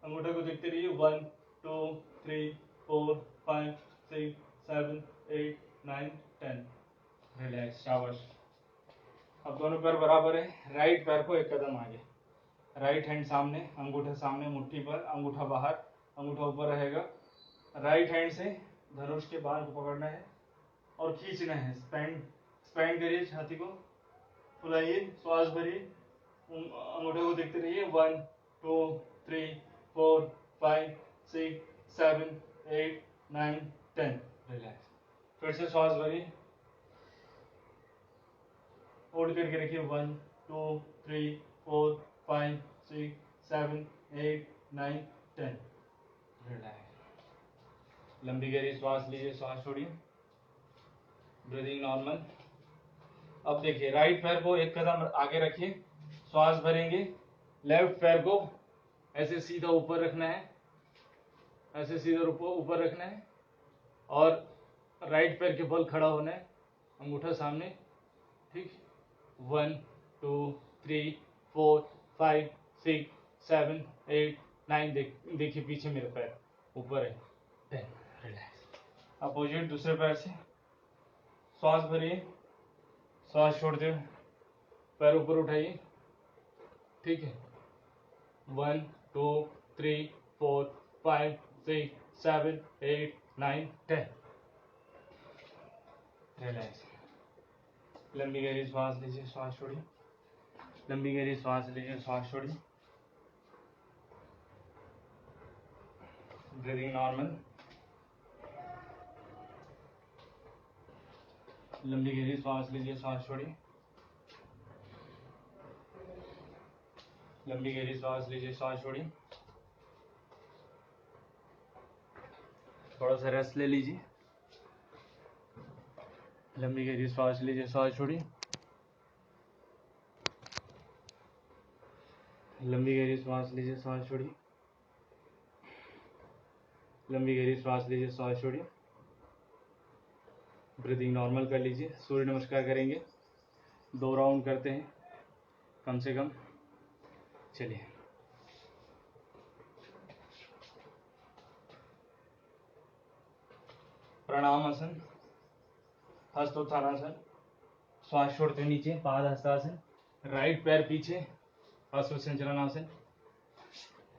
अंगूठा को देखते रहिए। 1 2 3 4 5 6 7 8 9 10। रिलैक्स, शाबाश। अब दोनों पैर बराबर है, राइट पैर को एक कदम आगे, राइट हैंड सामने, अंगूठा सामने मुट्ठी पर, अंगूठा बाहर, अंगूठा ऊपर रहेगा। राइट हैंड से धनुष के बाल को पकड़ना है और खींचना है, स्पेंड करिए, छाती को फुलाइए, श्वास भरिए, अंगूठे को देखते रहिए। 1 2 3 4 5 6 7 8 9 10। रिलैक्स। फिर से श्वास भरिए, होल्ड करके रखिए। 1 2 3 4 5 6 7 8 9 10। रिलैक्स। लंबी गहरी श्वास लीजिए, श्वास छोड़िए, ब्रीदिंग नॉर्मल। अब देखिए, राइट पैर को एक कदम आगे रखिए, श्वास भरेंगे, लेफ्ट पैर को ऐसे सीधा ऊपर रखना है, ऐसे सीधा ऊपर रखना है और राइट पैर के बल खड़ा होना है, अंगूठा सामने, ठीक। 1 2 3 4 5 6 7 8 9। देखिए पीछे मेरे पैर ऊपर है। 10। रिलैक्स। अपोजिट दूसरे पैर से श्वास भरिए, श्वास छोड़ते हुए पैर ऊपर उठाइए, ठीक है। 1 2 3 4 5 6 7 8 9 10। रिलैक्स। लंबी गहरी श्वास लीजिए, श्वास छोड़िए, लंबी गहरी श्वास लीजिए, श्वास छोड़िए, ब्रीदिंग नॉर्मल। लंबी गहरी श्वास लीजिए, श्वास छोड़िए, लंबी गहरी श्वास लीजिए, श्वास छोड़िए, थोड़ा सा रेस्ट ले लीजिए। लंबी गहरी श्वास लीजिए, श्वास छोड़िए, लंबी गहरी श्वास लीजिए, श्वास छोड़िए, लंबी गहरी श्वास लीजिए, श्वास छोड़िए, ब्रीदिंग नॉर्मल कर लीजिए। सूर्य नमस्कार करेंगे, 2 राउंड करते हैं कम से कम। चलिए, प्रणाम आसन, हस्तोत्थानासन, श्वास छोड़ते नीचे, पाद हस्तासन, राइट पैर पीछे, हस्तसंचलनासन,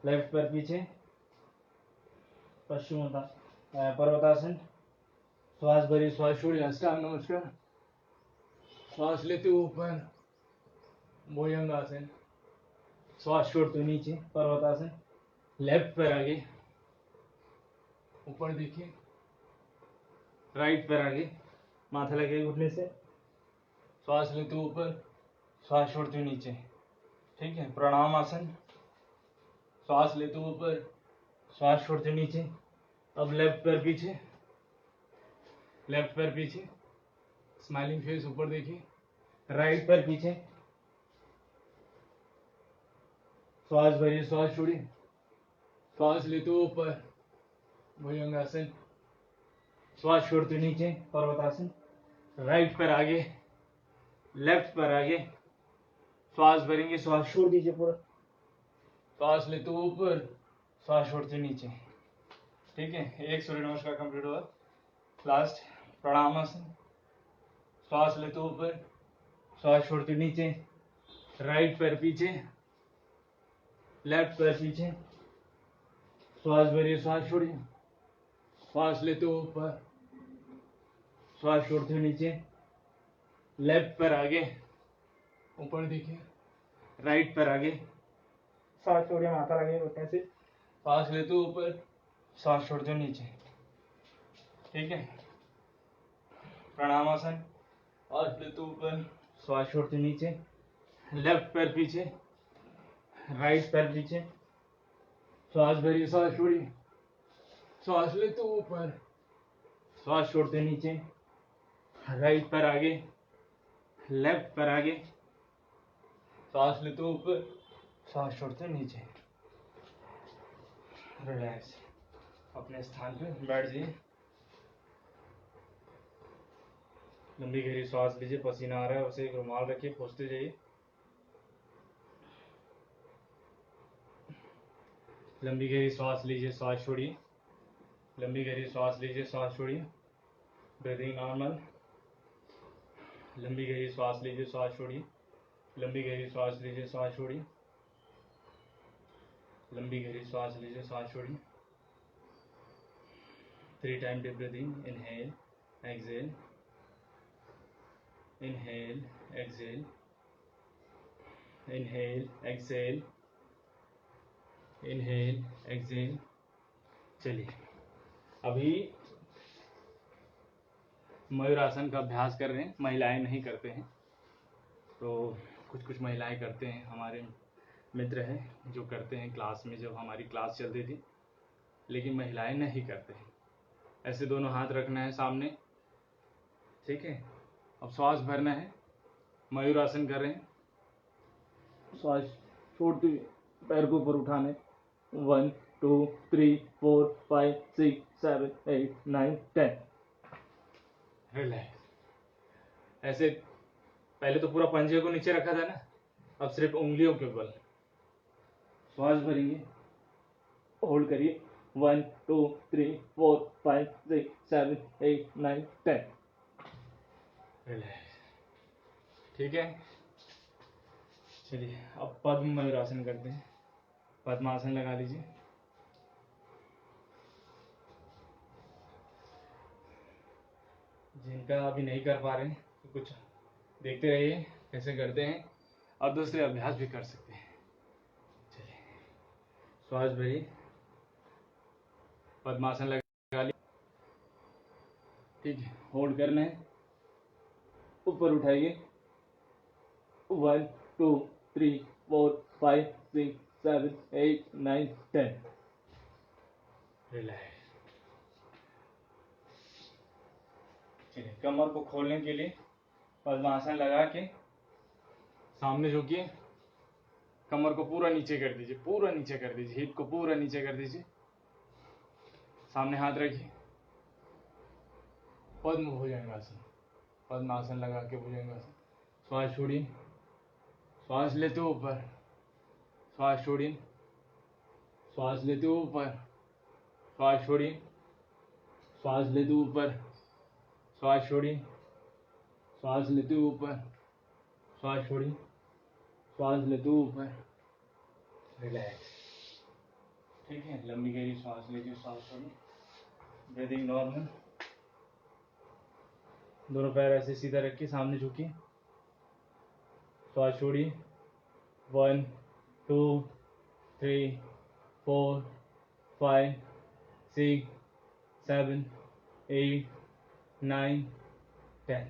लेफ्ट पैर पीछे, पश्चिम पर्वतासन, श्वास भरी, श्वास छोड़िए, अष्टांग नमस्कार। श्वास लेते ऊपर, भुजंगासन, श्वास छोड़ते हुए नीचे, पर्वतासन, लेफ्ट पैर आगे, ऊपर देखिए, राइट पैर आगे, माथा लगे घुटने से, श्वास लेते ऊपर, श्वास छोड़ते हुए नीचे, ठीक है। प्रणाम आसन, श्वास लेते ऊपर, श्वास छोड़ते नीचे। अब लेफ्ट पैर पीछे, लेफ्ट पैर पीछे, स्माइलिंग फेस ऊपर देखिए, राइट पैर पीछे, श्वास भरिए, श्वास छोड़िए, श्वास लेते ऊपर, भुजंगासन, श्वास छोड़ते नीचे, पर्वतासन, राइट पैर आगे, लेफ्ट पैर आगे, श्वास भरेंगे, श्वास छोड़ दीजिए पूरा, श्वास लेते ऊपर, श्वास छोड़ते नीचे, ठीक है। एक सूर्य नमस्कार कंप्लीट हुआ। लास्ट प्रणाम आसन, श्वास लेते ऊपर, श्वास छोड़ते नीचे, राइट पैर पीछे, लेफ्ट पैर पीछे, श्वास भरिए, श्वास छोड़िए, श्वास लेते ऊपर, श्वास छोड़ते नीचे, लेफ्ट पैर आगे, ऊपर देखिए, राइट पैर आगे, श्वास छोड़िए, माथा लगे घुटने से, श्वास लेते ऊपर, श्वास छोड़ते नीचे, ठीक है। प्रणाम आसन, श्वास लेते ऊपर, श्वास छोड़ते नीचे, लेफ्ट पैर पीछे, राइट पैर पीछे, श्वास भरिए, श्वास छोड़िए, श्वास लेते ऊपर, श्वास छोड़ते नीचे, राइट पैर आगे, लेफ्ट पैर आगे, श्वास लेते ऊपर, श्वास छोड़ते नीचे। रिलैक्स, अपने स्थान पे बैठ जाइए। लंबी गहरी श्वास लीजिए, पसीना आ रहा है उसे एक रुमाल रखिए, पोंछते जाइए। लंबी गहरी श्वास लीजिए, श्वास छोड़िए, लंबी गहरी श्वास लीजिए, श्वास छोड़िए, ब्रीदिंग नॉर्मल। लंबी गहरी श्वास लीजिए, श्वास छोड़िए, लंबी गहरी श्वास लीजिए, श्वास छोड़िए, लंबी गहरी श्वास लीजिए, श्वास छोड़िए। 3 time deep breathing, inhale, exhale, inhale, exhale, inhale, exhale, inhale, exhale. चलिए, अभी मयूरासन का अभ्यास कर रहे हैं, महिलाएं नहीं करते हैं, तो कुछ महिलाएं करते हैं। हमारे मित्र हैं जो करते हैं, क्लास में जब हमारी क्लास चलती थी, लेकिन महिलाएं नहीं करते हैं। ऐसे दोनों हाथ रखना है सामने, ठीक है। अब श्वास भरना है, मयूरासन कर रहे हैं, श्वास छोड़ते हुए पैर को ऊपर उठाने, 1 2 3 4 5 6 7 8 9 10। रिलैक्स। ऐसे पहले तो पूरा पंजे को नीचे रखा था ना, अब सिर्फ उंगलियों के बल श्वास भरेंगे, होल्ड करिए, 1 2 3 4 5 6 7 8 9 10। रिलैक्स, ठीक है। चलिए, अब पद्म मयूरासन करते हैं। पद्मासन लगा लीजिए, जिनका अभी नहीं कर पा रहे हैं तो कुछ देखते रहिए कैसे करते हैं, और दूसरे अभ्यास भी कर सकते हैं। चलिए, श्वास भरिए, पद्मासन लगा लीजिए, ठीक है। होल्ड करना है, ऊपर उठाइए, 1 2 3 4 5 6 7 8 9 10। रिलैक्स। चलिए, कमर को खोलने के लिए पद्मासन लगा के सामने झुकिए, कमर को पूरा नीचे कर दीजिए, पूरा नीचे कर दीजिए, हिप को पूरा नीचे कर दीजिए, सामने हाथ रखिए, पद्म भुजंगासन, पद्मासन लगा के भुजंगासन। श्वास छोड़िए, श्वास लेते ऊपर, श्वास छोड़िए, श्वास लेते ऊपर, श्वास छोड़िए, श्वास लेते ऊपर, श्वास छोड़िए, श्वास लेते ऊपर, श्वास छोड़िए, श्वास लेते ऊपर। रिलैक्स, ठीक है। लंबी गहरी श्वास लीजिए, श्वास छोड़िए, ब्रीदिंग नॉर्मल। दोनों पैर ऐसे सीधा रखिए, सामने झुकिए, श्वास छोड़िए, 1 2 3 4 5 6 7 8 9 10।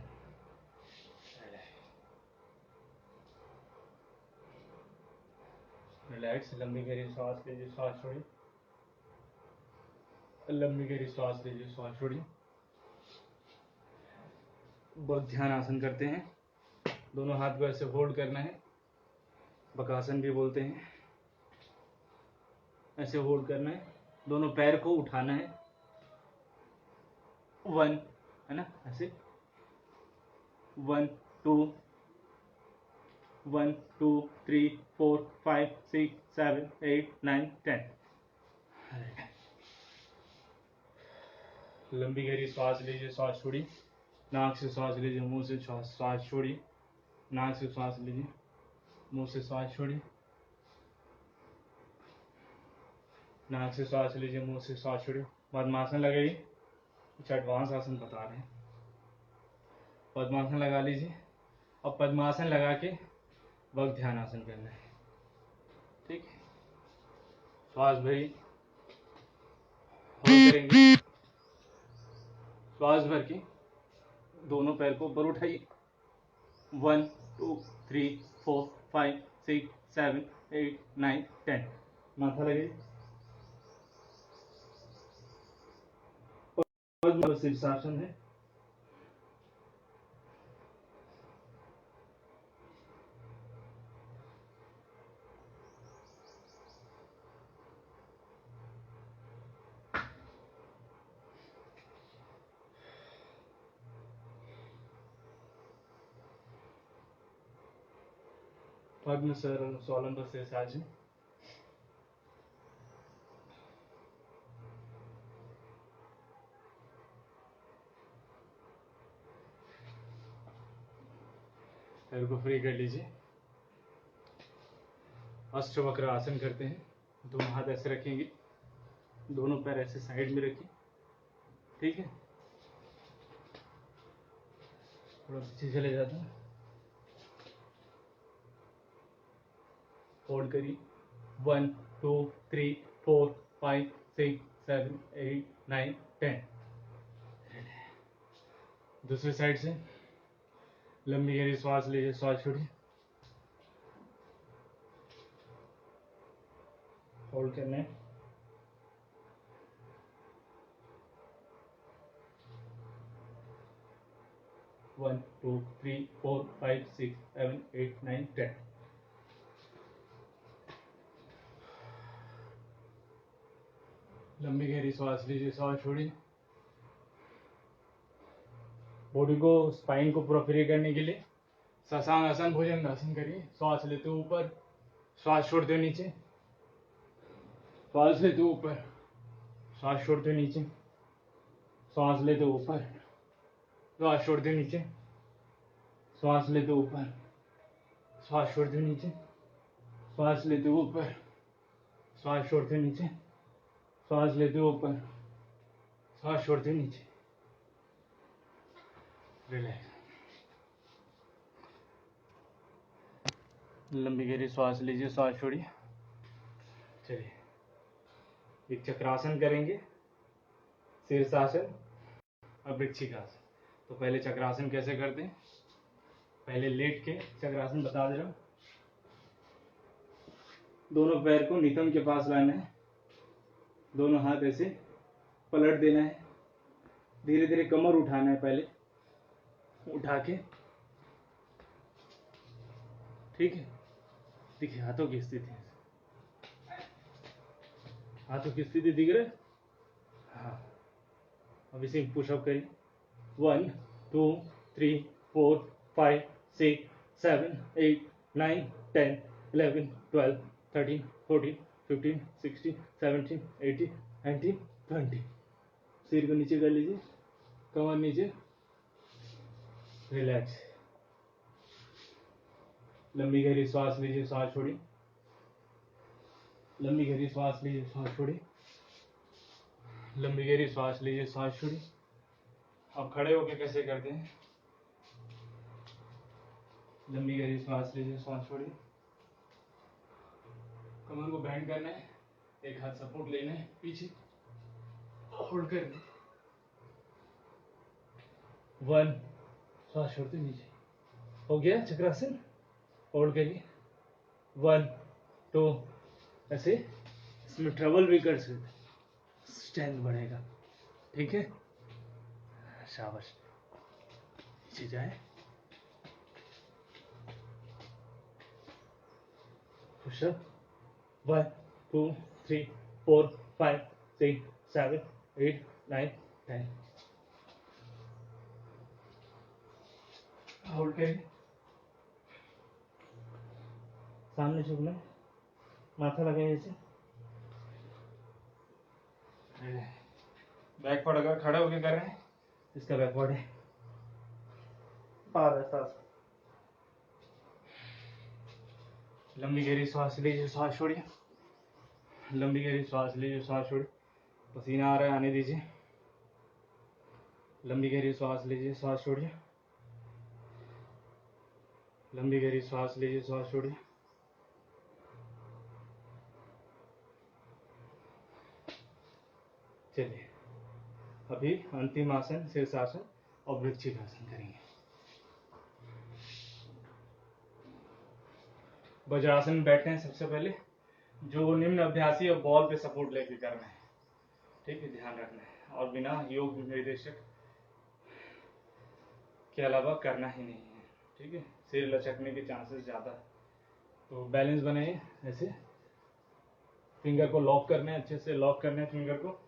रिलैक्स। लंबी गहरी सांस लीजिए, सांस छोड़िए। लंबी गहरी सांस लीजिए, सांस छोड़िए। बहुत ध्यान आसन करते हैं। दोनों हाथ को ऐसे होल्ड करना है, बकासन भी बोलते हैं। ऐसे होल्ड करना है, दोनों पैर को उठाना है। 1 है ना, ऐसे 1 2 1 2 3 4 5 6 7 8 9 10। लंबी गहरी सांस लीजिए, सांस छोड़िए। नाक से सांस लीजिए, मुंह से सांस छोड़िए। नाक से सांस लीजिए, मुंह से सांस छोड़िए। नाक से सांस लीजिए, मुंह से सांस छोड़िए। पद्मासन लगाइए। कुछ एडवांस आसन बता रहे हैं। पद्मासन लगा लीजिए। और पद्मासन लगा के वक्त ध्यान आसन करना है। ठीक है, श्वास भरी होल्ड करेंगे। श्वास भर के दोनों पैर को ऊपर उठाइए। 1 2 3 4 5 6 7 8 9 10। माथा लगाइए। शीर्षासन है। पद्म स्वलंब शीर्षासन। पैर को फ्री कर लीजिए। अष्टवक्र आसन करते हैं। दोनों हाथ ऐसे रखेंगे, दोनों पैर ऐसे साइड में रखिए। ठीक है, थोड़ा पीछे चले जाता है। होल्ड करिए। 1 2 3 4 5 6 7 8 9 10। दूसरी साइड से लंबी गहरी सांस लीजिए, सांस छोड़िए। होल्ड करना है। One two three four five six seven eight nine 10। लंबी गहरी सांस लीजिए, सांस छोड़िए। बॉडी को, स्पाइन को पूरा फ्री करने के लिए शशांक आसन, भुजंगासन करिए। सांस लेते हुए ऊपर, सांस छोड़ते हुए नीचे। सांस लेते हुए ऊपर, सांस छोड़ते हुए नीचे। सांस लेते हुए ऊपर, सांस छोड़ते हुए नीचे। सांस लेते हुए ऊपर, सांस छोड़ते हुए नीचे। सांस लेते हुए ऊपर, सांस छोड़ते हुए नीचे। सांस लेते हुए ऊपर, सांस छोड़ते हुए नीचे। रिलैक्स। लंबी गहरी सांस लीजिए, सांस छोड़िए। चलिए, एक चक्रासन करेंगे, शीर्षासन और वृश्चिकासन। तो पहले चक्रासन कैसे करते हैं, पहले लेट के चक्रासन बता दे रहा हूं। दोनों पैर को नितंब के पास लाना है, दोनों हाथ ऐसे पलट देना है। धीरे धीरे कमर उठाना है, पहले उठा के, ठीक है। देखिए हाथों की स्थिति, हाथों की स्थिति दिख रहा है। हाँ, अब इसे पुशअप करिए। 1 2 3 4 5 6 7 8 9 10 11 12 13 14 15 16 17 18 19 20। सिर को नीचे कर लीजिए, कमर नीचे, रिलैक्स। लंबी गहरी सांस लीजिए, सांस छोड़िए। लंबी गहरी सांस लीजिए, सांस छोड़िए। लंबी गहरी सांस लीजिए, सांस छोड़िए। अब खड़े होकर कैसे करते हैं, लंबी गहरी सांस लीजिए, सांस छोड़िए। कमर को बैंड करना है, एक हाथ सपोर्ट लेना है, पीछे होल्ड करना है। 1, श्वास छोड़ते नीचे, हो गया चक्रासन, होल्ड करिए। 1, 2, ऐसे इसमें ट्रेवल भी कर सकते, स्ट्रेंथ बढ़ेगा, ठीक है। शाबाश, नीचे जाए, पुशअप। 1, 2, 3, 4, 5, 6, 7, 8, 9, 10, होल्ड करिए। सामने झुकना, माथा लगाए जैसे, बैकवर्ड अगर खड़े होके कर रहे हैं इसका बैकवर्ड है, पाद है सांस। लंबी गहरी सांस लीजिए, सांस छोड़िए, लंबी गहरी सांस लीजिए, सांस छोड़िए, पसीना आ रहा है, आने दीजिए। लंबी गहरी सांस लीजिए, सांस छोड़िए, लंबी गहरी सांस लीजिए, सांस छोड़िए। चलिए, अभी अंतिम आसन शीर्षासन और वृश्चिकासन करेंगे। वज्रासन में बैठते हैं। सबसे पहले जो निम्न अभ्यासी और बॉल पे सपोर्ट लेके करना है, ठीक है, ध्यान रखना है, और बिना योग निर्देशक के अलावा करना ही नहीं है, ठीक है। सिर लचकने के चांसेस ज़्यादा है, तो बैलेंस बनाइए। ऐसे फिंगर को लॉक करना है, अच्छे से लॉक करना है फिंगर को,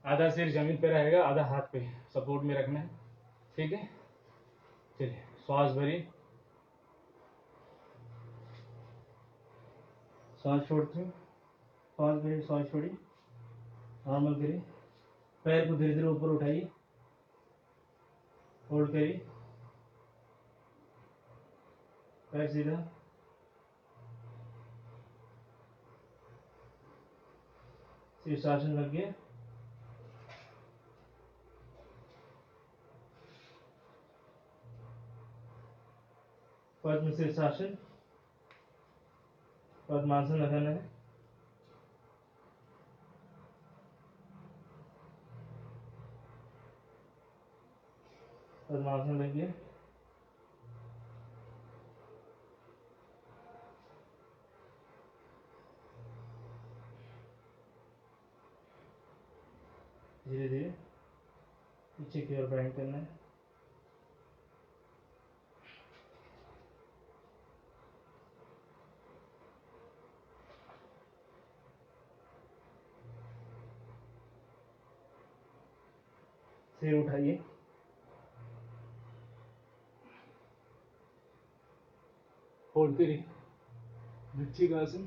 आधा सिर जमीन पे रहेगा, आधा हाथ पे सपोर्ट में रखना है, ठीक है। चलिए, श्वास भरिए, सांस छोड़ते हैं, श्वास भरिए, सांस छोड़िए, नॉर्मल करिए। पैर को धीरे धीरे ऊपर उठाइए, होल्ड करिए, पैर सीधा, शीर्षासन लग गया। पद्म शीर्षासन, पद्मासन लगाना है। पद्मासन लग गया। धीरे धीरे पीछे की ओर बैंड करना है। सिर उठाइए, होल्ड करिए, वृश्चिकासन,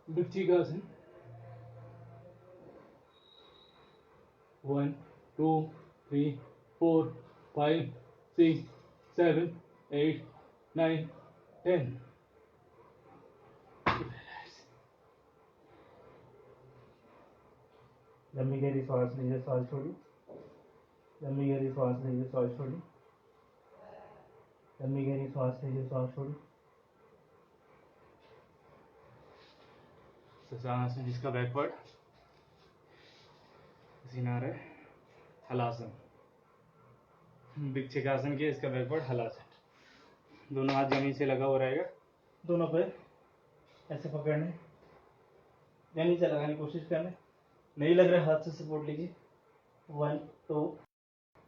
वृश्चिकासन। 1, 2, 3, 4, 5, 6, 7, 8, 9, 10। लंबी गहरी सांस लीजिए, सांस छोड़िए, लंबी गहरी सांस लीजिए, सांस छोड़िए, लंबी गहरी सांस लीजिए, सांस छोड़िए। शीर्षासन, इसका बैकवर्ड, पसीना आ रहा है, हलासन। वृश्चिकासन के इसका बैकवर्ड हलासन। दोनों हाथ जमीन से लगा हुआ रहेगा, दोनों पैर ऐसे पकड़ने, नीचे लगाने की कोशिश करना, नहीं लग रहा हाथ से सपोर्ट लीजिए। 1, 2,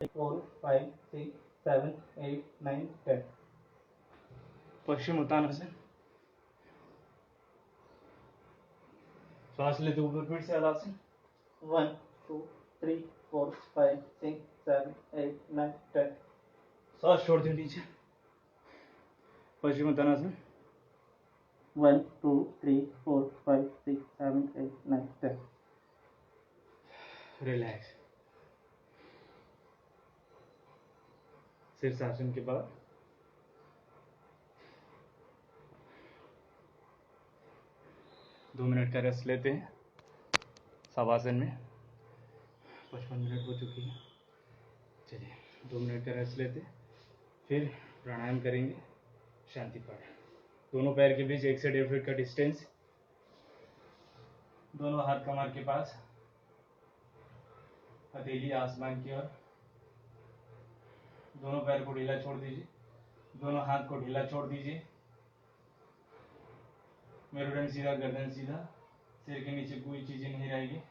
3, 4, 5, 6, 7, 8, 9, 10। पश्चिम उत्तानासन, श्वास लेते ऊपर फिर से हलासन। 1, 2, 3, 4, 5, 6, 7, 8, 9, 10। श्वास छोड़ते नीचे, पश्चिम उत्तानासन। 1, 2, 3, 4, 5, 6, 7, 8, 9, 10। रिलैक्स। शीर्षासन के बाद दो मिनट का रेस्ट लेते हैं। शवासन में 55 मिनट हो चुकी है। चलिए 2 मिनट का रेस्ट लेते हैं, फिर प्राणायाम करेंगे, शांति पाठ। दोनों पैर के बीच 1 से 1.5 फीट का डिस्टेंस, दोनों हाथ कमर के पास, हथेली आसमान की ओर। दोनों पैर को ढीला छोड़ दीजिए, दोनों हाथ को ढीला छोड़ दीजिए। मेरुदंड सीधा, गर्दन सीधा, सिर के नीचे कोई चीजें नहीं रहेगी।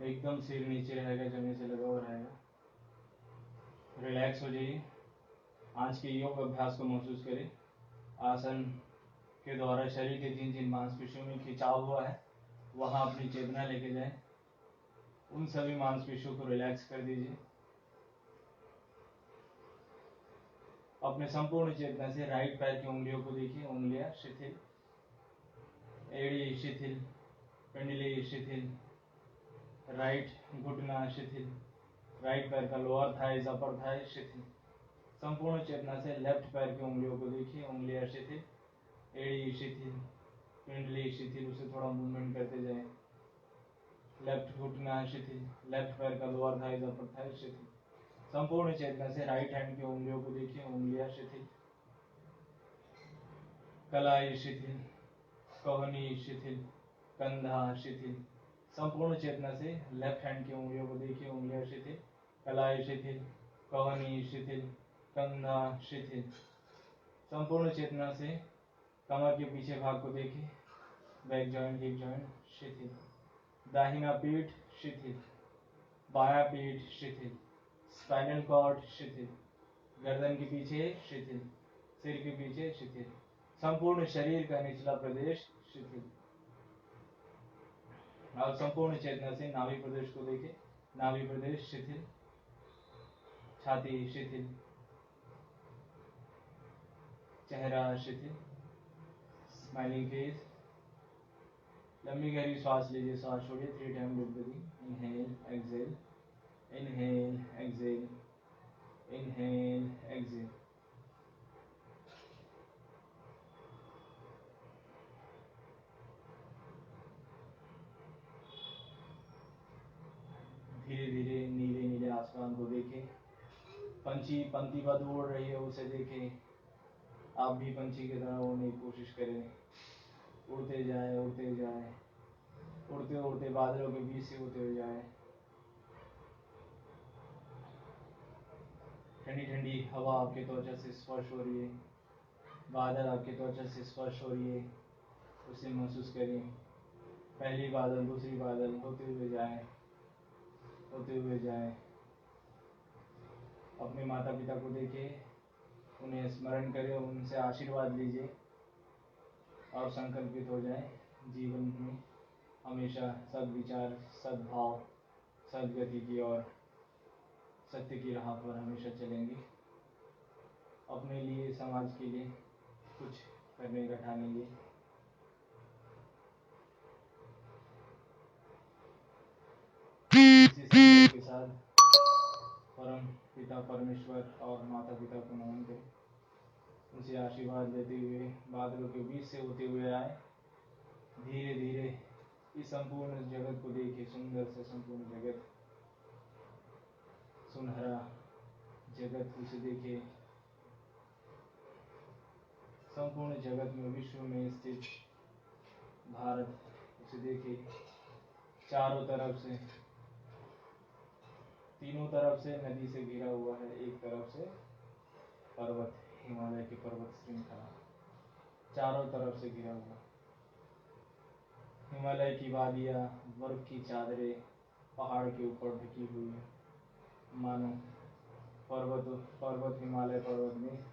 एकदम सिर नीचे रहेगा, जमीन से लगा हुआ रहेगा। रिलैक्स हो जाइए। आज के योग अभ्यास को महसूस करें। आसन के द्वारा शरीर के जिन जिन मांसपेशियों में खिंचाव हुआ है वहां अपनी चेतना लेके जाएं। उन सभी मांसपेशियों को रिलैक्स कर दीजिए। अपने संपूर्ण चेतना से राइट पैर की उंगलियों को देखिए, उंगलियां शिथिल, एड़ी शिथिल, पिंडली शिथिल, राइट घुटना शिथिल, राइट पैर का लोअर थाइज, अपर थाइज शिथिल। संपूर्ण चेतना से लेफ्ट पैर की उंगलियों को देखिए, उंगलियां शिथिल, एड़ी शिथिल, पिंडली शिथिल, उसे थोड़ा मूवमेंट करते जाएं। लेफ्ट घुटना शिथिल, लेफ्ट पैर का लोअर थाइज, अपर थाइज शिथिल। संपूर्ण चेतना से राइट हैंड की उंगलियों को देखिए, उंगलियां शिथिल, कलाई शिथिल, कोहनी शिथिल, कंधा शिथिल। संपूर्ण चेतना से लेफ्ट हैंड की उंगलियों को देखिए, उंगलियां शिथिल, कलाई शिथिल, कोहनी शिथिल, कंधा शिथिल। संपूर्ण चेतना से कमर के पीछे भाग को देखिए, बैक जॉइंट, हिप जॉइंट शिथिल। दाहिना पीठ शिथिल, बायां पीठ शिथिल, स्पाइनल कॉर्ड शिथिल, गर्दन के पीछे शिथिल, सिर के पीछे शिथिल। संपूर्ण शरीर का निचला प्रदेश शिथिल। और संपूर्ण चेतना से नाभि प्रदेश को देखें, नाभि प्रदेश शिथिल, छाती शिथिल, चेहरा शिथिल, स्माइलिंग फेस। लंबी गहरी सांस लीजिए, सांस छोड़िए। 3 time deep breathing. Inhale, exhale, inhale, exhale, inhale, exhale. धीरे धीरे नीले नीले आसमान को देखें। पंछी पंक्ति पर उड़ रही है, उसे देखें। आप भी पंछी की तरह उड़ने की कोशिश करें। उड़ते जाए, उड़ते जाए, उड़ते उड़ते बादलों के बीच से होते हुए जाए। ठंडी ठंडी हवा आपके त्वचा से स्पर्श हो रही है, बादल आपके त्वचा से स्पर्श हो रही है, उसे महसूस करें। पहली बादल, दूसरी बादल, होते हुए जाए, होते हुए जाए। अपने माता पिता को देखें, उन्हें स्मरण करें, उनसे आशीर्वाद लीजिए और संकल्पित हो जाए जीवन में हमेशा सद्विचार, सद्भाव, सदगति की ओर, सत्य की राह पर हमेशा चलेंगे। अपने लिए, समाज के लिए कुछ करने का ठानेंगे। इसी संकल्प के साथ परम पिता परमेश्वर और माता पिता को नमन करें। उनसे आशीर्वाद देते हुए बादलों के बीच से होते हुए आए। धीरे धीरे इस संपूर्ण जगत को देखिए, सुंदर से संपूर्ण जगत, सुनहरा जगत, उसे देखिए। संपूर्ण जगत में, विश्व में स्थित भारत, उसे देखिए। चारों तरफ से, तीनों तरफ से नदी से घिरा हुआ है, एक तरफ से पर्वत, हिमालय की पर्वत श्रृंखला चारों तरफ से घिरा हुआ। हिमालय की वादियां, बर्फ की चादरें पहाड़ के ऊपर ढकी हुई है, मानो पर्वत हिमालय पर्वत में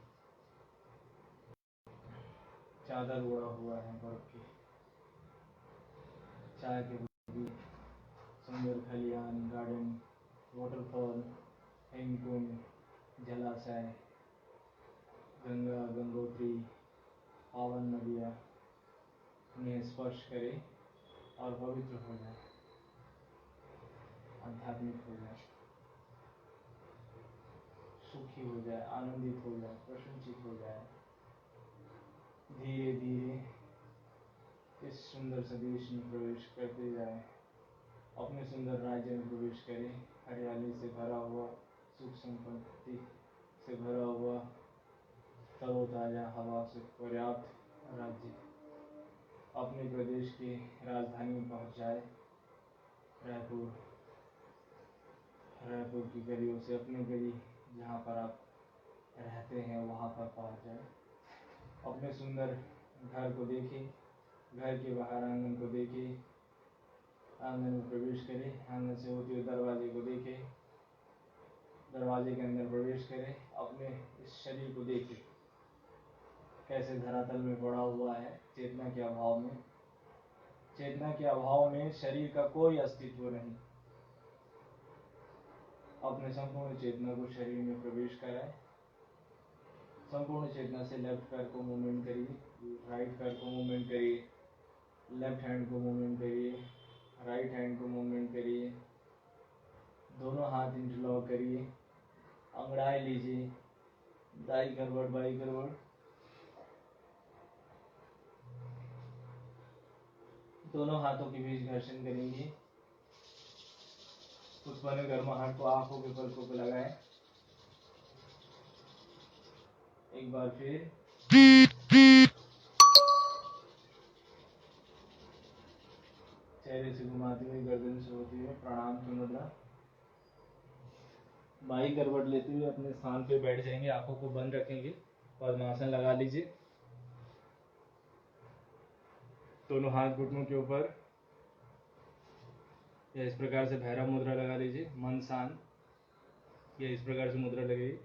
चादर ओढ़ा हुआ है बर्फ की। चाय के बगीचे, सुंदर खलियान, गार्डन, वाटरफॉल, हेमकुंड, जलाशय, गंगा, गंगोत्री, पावन नदियाँ, उन्हें स्पर्श करें और पवित्र हो जाए, आध्यात्मिक हो जाए, सुखी हो जाए, आनंदित हो जाए, प्रसन्नचित हो जाए। धीरे धीरे इस सुंदर से देश में प्रवेश करते जाए अपने सुंदर राज्य में प्रवेश करें। हरियाली से भरा हुआ, सुख संपत्ति से भरा हुआ, तरोताजा हवा से पर्याप्त राज्य अपने प्रदेश की राजधानी में पहुंच जाए। रायपुर की गलियों से अपनी गली जहाँ पर आप रहते हैं वहाँ पर पहुँच जाए। अपने सुंदर घर को देखें, घर के बाहर आंगन को देखें, आंगन में प्रवेश करें, आंगन से होते हुए दरवाजे को देखें, दरवाजे के अंदर प्रवेश करें। अपने इस शरीर को देखें कैसे धरातल में पड़ा हुआ है, चेतना के अभाव में। चेतना के अभाव में शरीर का कोई अस्तित्व नहीं। अपने संपूर्ण चेतना को शरीर में प्रवेश कराएं। संपूर्ण चेतना से लेफ्ट पैर को मूवमेंट करिए, राइट पैर को मूवमेंट करिए, लेफ्ट हैंड को मूवमेंट करिए, राइट हैंड को मूवमेंट करिए, दोनों हाथ इंटरलॉक करिए, अंगड़ाई लीजिए, दाई करवट बाई करवट, दोनों हाथों के बीच घर्षण करेंगे। उत्पन्न गर्माहट को आंखों के पलकों पे लगाएं। एक बार फिर चेहरे से घुमाते हुए, गर्दन से होते हुए प्रणाम की मुद्रा। बाई करवट लेते हुए अपने स्थान पे बैठ जाएंगे, आंखों को बंद रखेंगे, पद्मासन लगा लीजिए। दोनों हाथ घुटनों के ऊपर या इस प्रकार से भैरव मुद्रा लगा लीजिए, मन शांत, या इस प्रकार से मुद्रा लगेगी।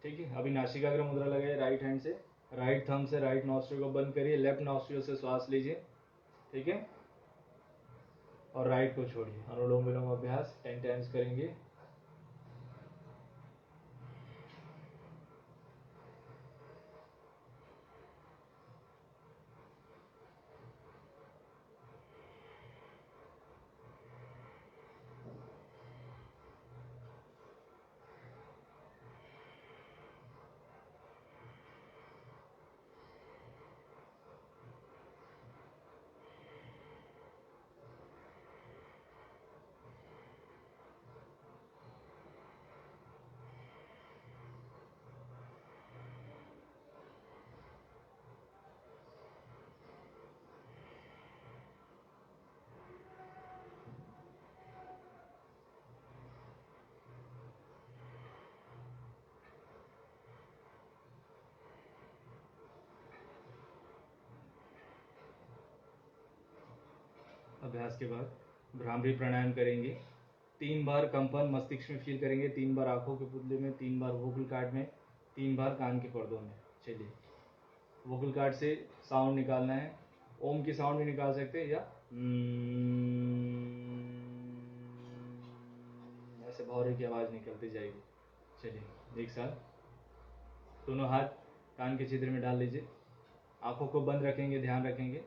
ठीक है, अभी नासिकाग्र मुद्रा लगाइए राइट हैंड से, राइट थंब से राइट नॉस्ट्रिल को बंद करिए, लेफ्ट नॉस्ट्रिल से श्वास लीजिए। ठीक है, और राइट को छोड़िए। अनुलोम विलोम अभ्यास 10 टाइम्स करेंगे। अभ्यास के बाद भ्रामरी प्राणायाम करेंगे। 3 बार कंपन मस्तिष्क में फील करेंगे, 3 बार आंखों के पुतले में, 3 बार वोकल कार्ड में, 3 बार कान के पर्दों में। चलिए, वोकल कार्ड से साउंड निकालना है। ओम की साउंड भी निकाल सकते हैं, या ऐसे भौरे की आवाज निकलती जाएगी। चलिए एक साथ, दोनों हाथ कान के छिद्र में डाल लीजिए, आंखों को बंद रखेंगे, ध्यान रखेंगे।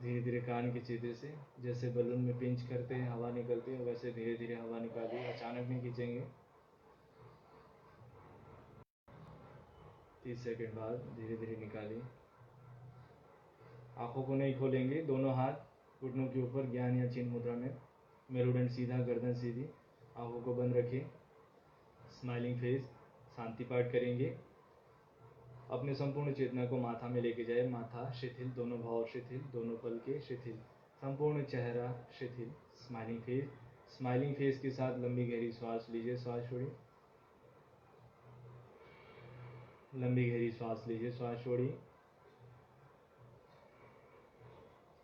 धीरे धीरे कान के छिद्र से, जैसे बलून में पिंच करते हैं हवा निकलती है, वैसे धीरे धीरे हवा निकालिए, अचानक नहीं खींचेंगे। 30 सेकंड बाद धीरे धीरे निकालिए। आंखों को नहीं खोलेंगे, दोनों हाथ घुटनों के ऊपर, ज्ञान या चिन्ह मुद्रा में, मेरुदंड सीधा, गर्दन सीधी, आंखों को बंद रखिए, स्माइलिंग फेस, शांति पाठ करेंगे। अपने संपूर्ण चेतना को माथा में लेके जाए, माथा शिथिल, दोनों भाव शिथिल, दोनों पलके शिथिल, संपूर्ण चेहरा शिथिल, स्माइलिंग फेस। स्माइलिंग फेस के साथ लंबी गहरी श्वास लीजिए, श्वास छोड़िए, लंबी गहरी श्वास लीजिए, श्वास छोड़िए।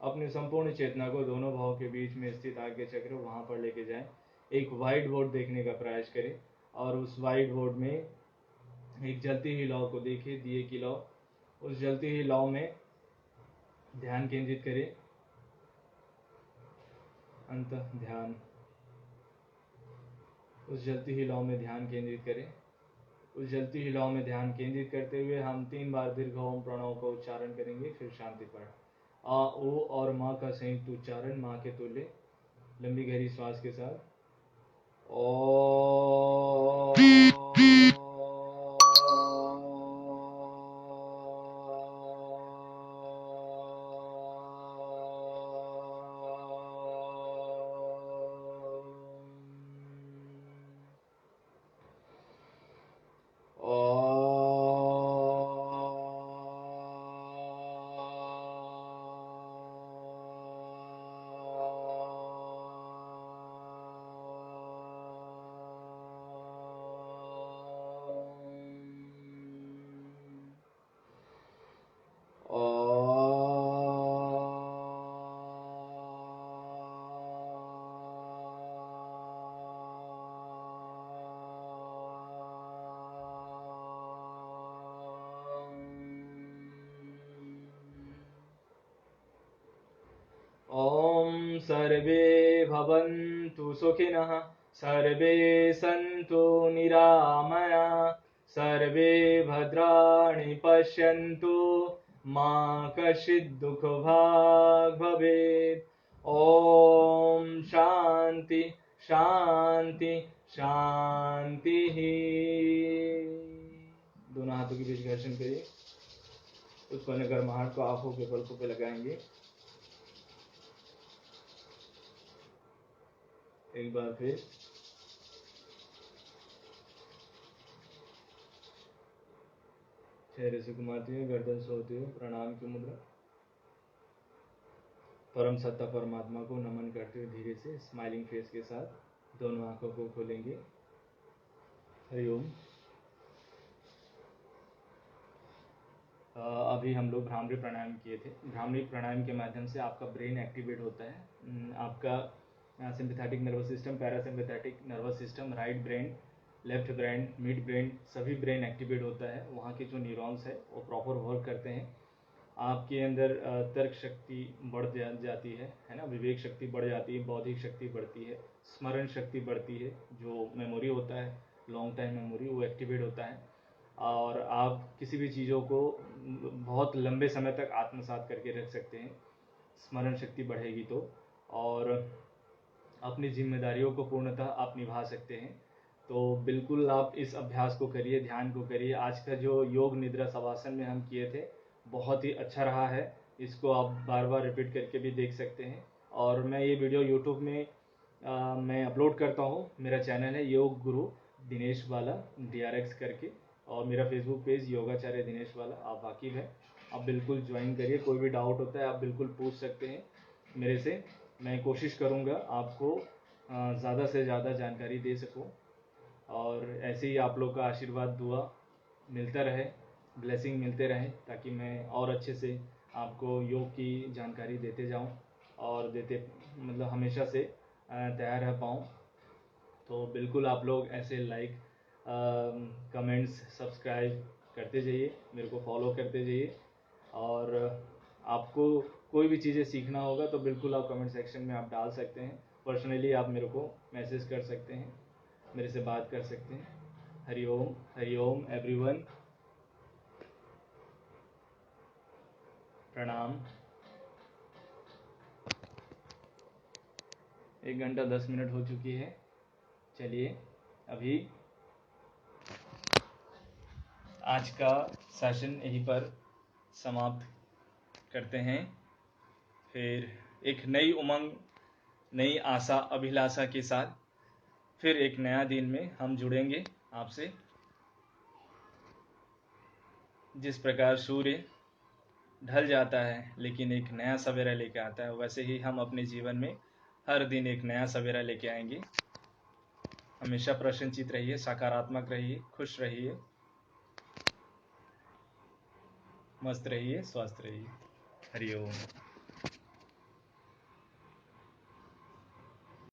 अपने संपूर्ण चेतना को दोनों भाव के बीच में स्थित आज्ञा चक्र वहां पर लेके जाएं। एक वाइट बोर्ड देखने का प्रयास करें और उस वाइट बोर्ड में एक जलती हुई लौ को देखिए, दिए की लौ। उस जलती हुई लौ में ध्यान केंद्रित करें, अंत ध्यान। उस जलती हुई लौ में ध्यान केंद्रित करें। उस जलती हुई लौ में ध्यान केंद्रित करते हुए हम 3 बार दीर्घ ओम प्रणव का उच्चारण करेंगे, फिर शांति पाठ। आ, ओ और माँ का संयुक्त उच्चारण, माँ के तुल्य, लंबी गहरी श्वास के साथ। ओ ओम सर्वे भवन्तु सुखिनः, सर्वे सन्तु निरामया, सर्वे भद्राणि पश्यन्तु, मा कश्चित् दुःखभाग् भवेत्। ओम शांति शांति शांति। दोनों हाथों के बीच घर्षण करिए, उत्पन्न गर्माहट को आंखों के पलकों पे लगाएंगे। एक बार फिर चेहरे से घुमाते हुए, गर्दन सोते हुए, प्रणाम की मुद्रा। परम सत्ता परमात्मा को नमन करते हुए धीरे से स्माइलिंग फेस के साथ दोनों आंखों को खोलेंगे। हरिओम। अभी हम लोग भ्रामरी प्राणायाम किए थे। भ्रामरी प्राणायाम के माध्यम से आपका ब्रेन एक्टिवेट होता है। आपका sympathetic nervous system, parasympathetic nervous system, right brain, left brain, mid brain, सभी ब्रेन एक्टिवेट होता है। वहाँ के जो न्यूरॉन्स है वो प्रॉपर वर्क करते हैं। आपके अंदर तर्क शक्ति बढ़ जाती है ना, विवेक शक्ति बढ़ जाती है, बौद्धिक शक्ति बढ़ती है, स्मरण शक्ति बढ़ती है, जो मेमोरी होता है, लॉन्ग टाइम मेमोरी, वो एक्टिवेट होता है। और आप किसी भी चीज़ों को बहुत लंबे समय तक आत्मसात करके रख सकते हैं, स्मरण शक्ति बढ़ेगी तो। और अपनी जिम्मेदारियों को पूर्णतः आप निभा सकते हैं। तो बिल्कुल आप इस अभ्यास को करिए, ध्यान को करिए। आज का जो योग निद्रा शवासन में हम किए थे बहुत ही अच्छा रहा है। इसको आप बार बार रिपीट करके भी देख सकते हैं। और मैं ये वीडियो यूट्यूब में मैं अपलोड करता हूँ। मेरा चैनल है योग गुरु दिनेश वाला DRX करके, और मेरा फेसबुक पेज योगाचार्य दिनेश वाला, आप वाकिफ है, आप बिल्कुल ज्वाइन करिए। कोई भी डाउट होता है आप बिल्कुल पूछ सकते हैं मेरे से। मैं कोशिश करूँगा आपको ज़्यादा से ज़्यादा जानकारी दे सकूँ, और ऐसे ही आप लोग का आशीर्वाद दुआ मिलता रहे, ब्लेसिंग मिलते रहे, ताकि मैं और अच्छे से आपको योग की जानकारी देते जाऊं और मतलब हमेशा से तैयार रह पाऊं। तो बिल्कुल आप लोग ऐसे लाइक, कमेंट्स, सब्सक्राइब करते जाइए, मेरे को फॉलो करते जाइए। और आपको कोई भी चीज़ें सीखना होगा तो बिल्कुल आप कमेंट सेक्शन में आप डाल सकते हैं। पर्सनली आप मेरे को मैसेज कर सकते हैं, मेरे से बात कर सकते हैं। हरिओम एवरीवन। प्रणाम। 1 घंटा 10 मिनट हो चुकी है। चलिए अभी आज का सेशन यहीं पर समाप्त करते हैं। फिर एक नई उमंग, नई आशा, अभिलाषा के साथ फिर एक नया दिन में हम जुड़ेंगे आपसे। जिस प्रकार सूर्य ढल जाता है लेकिन एक नया सवेरा लेके आता है, वैसे ही हम अपने जीवन में हर दिन एक नया सवेरा लेके आएंगे। हमेशा प्रसन्नचित रहिए, सकारात्मक रहिए, खुश रहिए, मस्त रहिए, स्वस्थ रहिए। हरि ओम।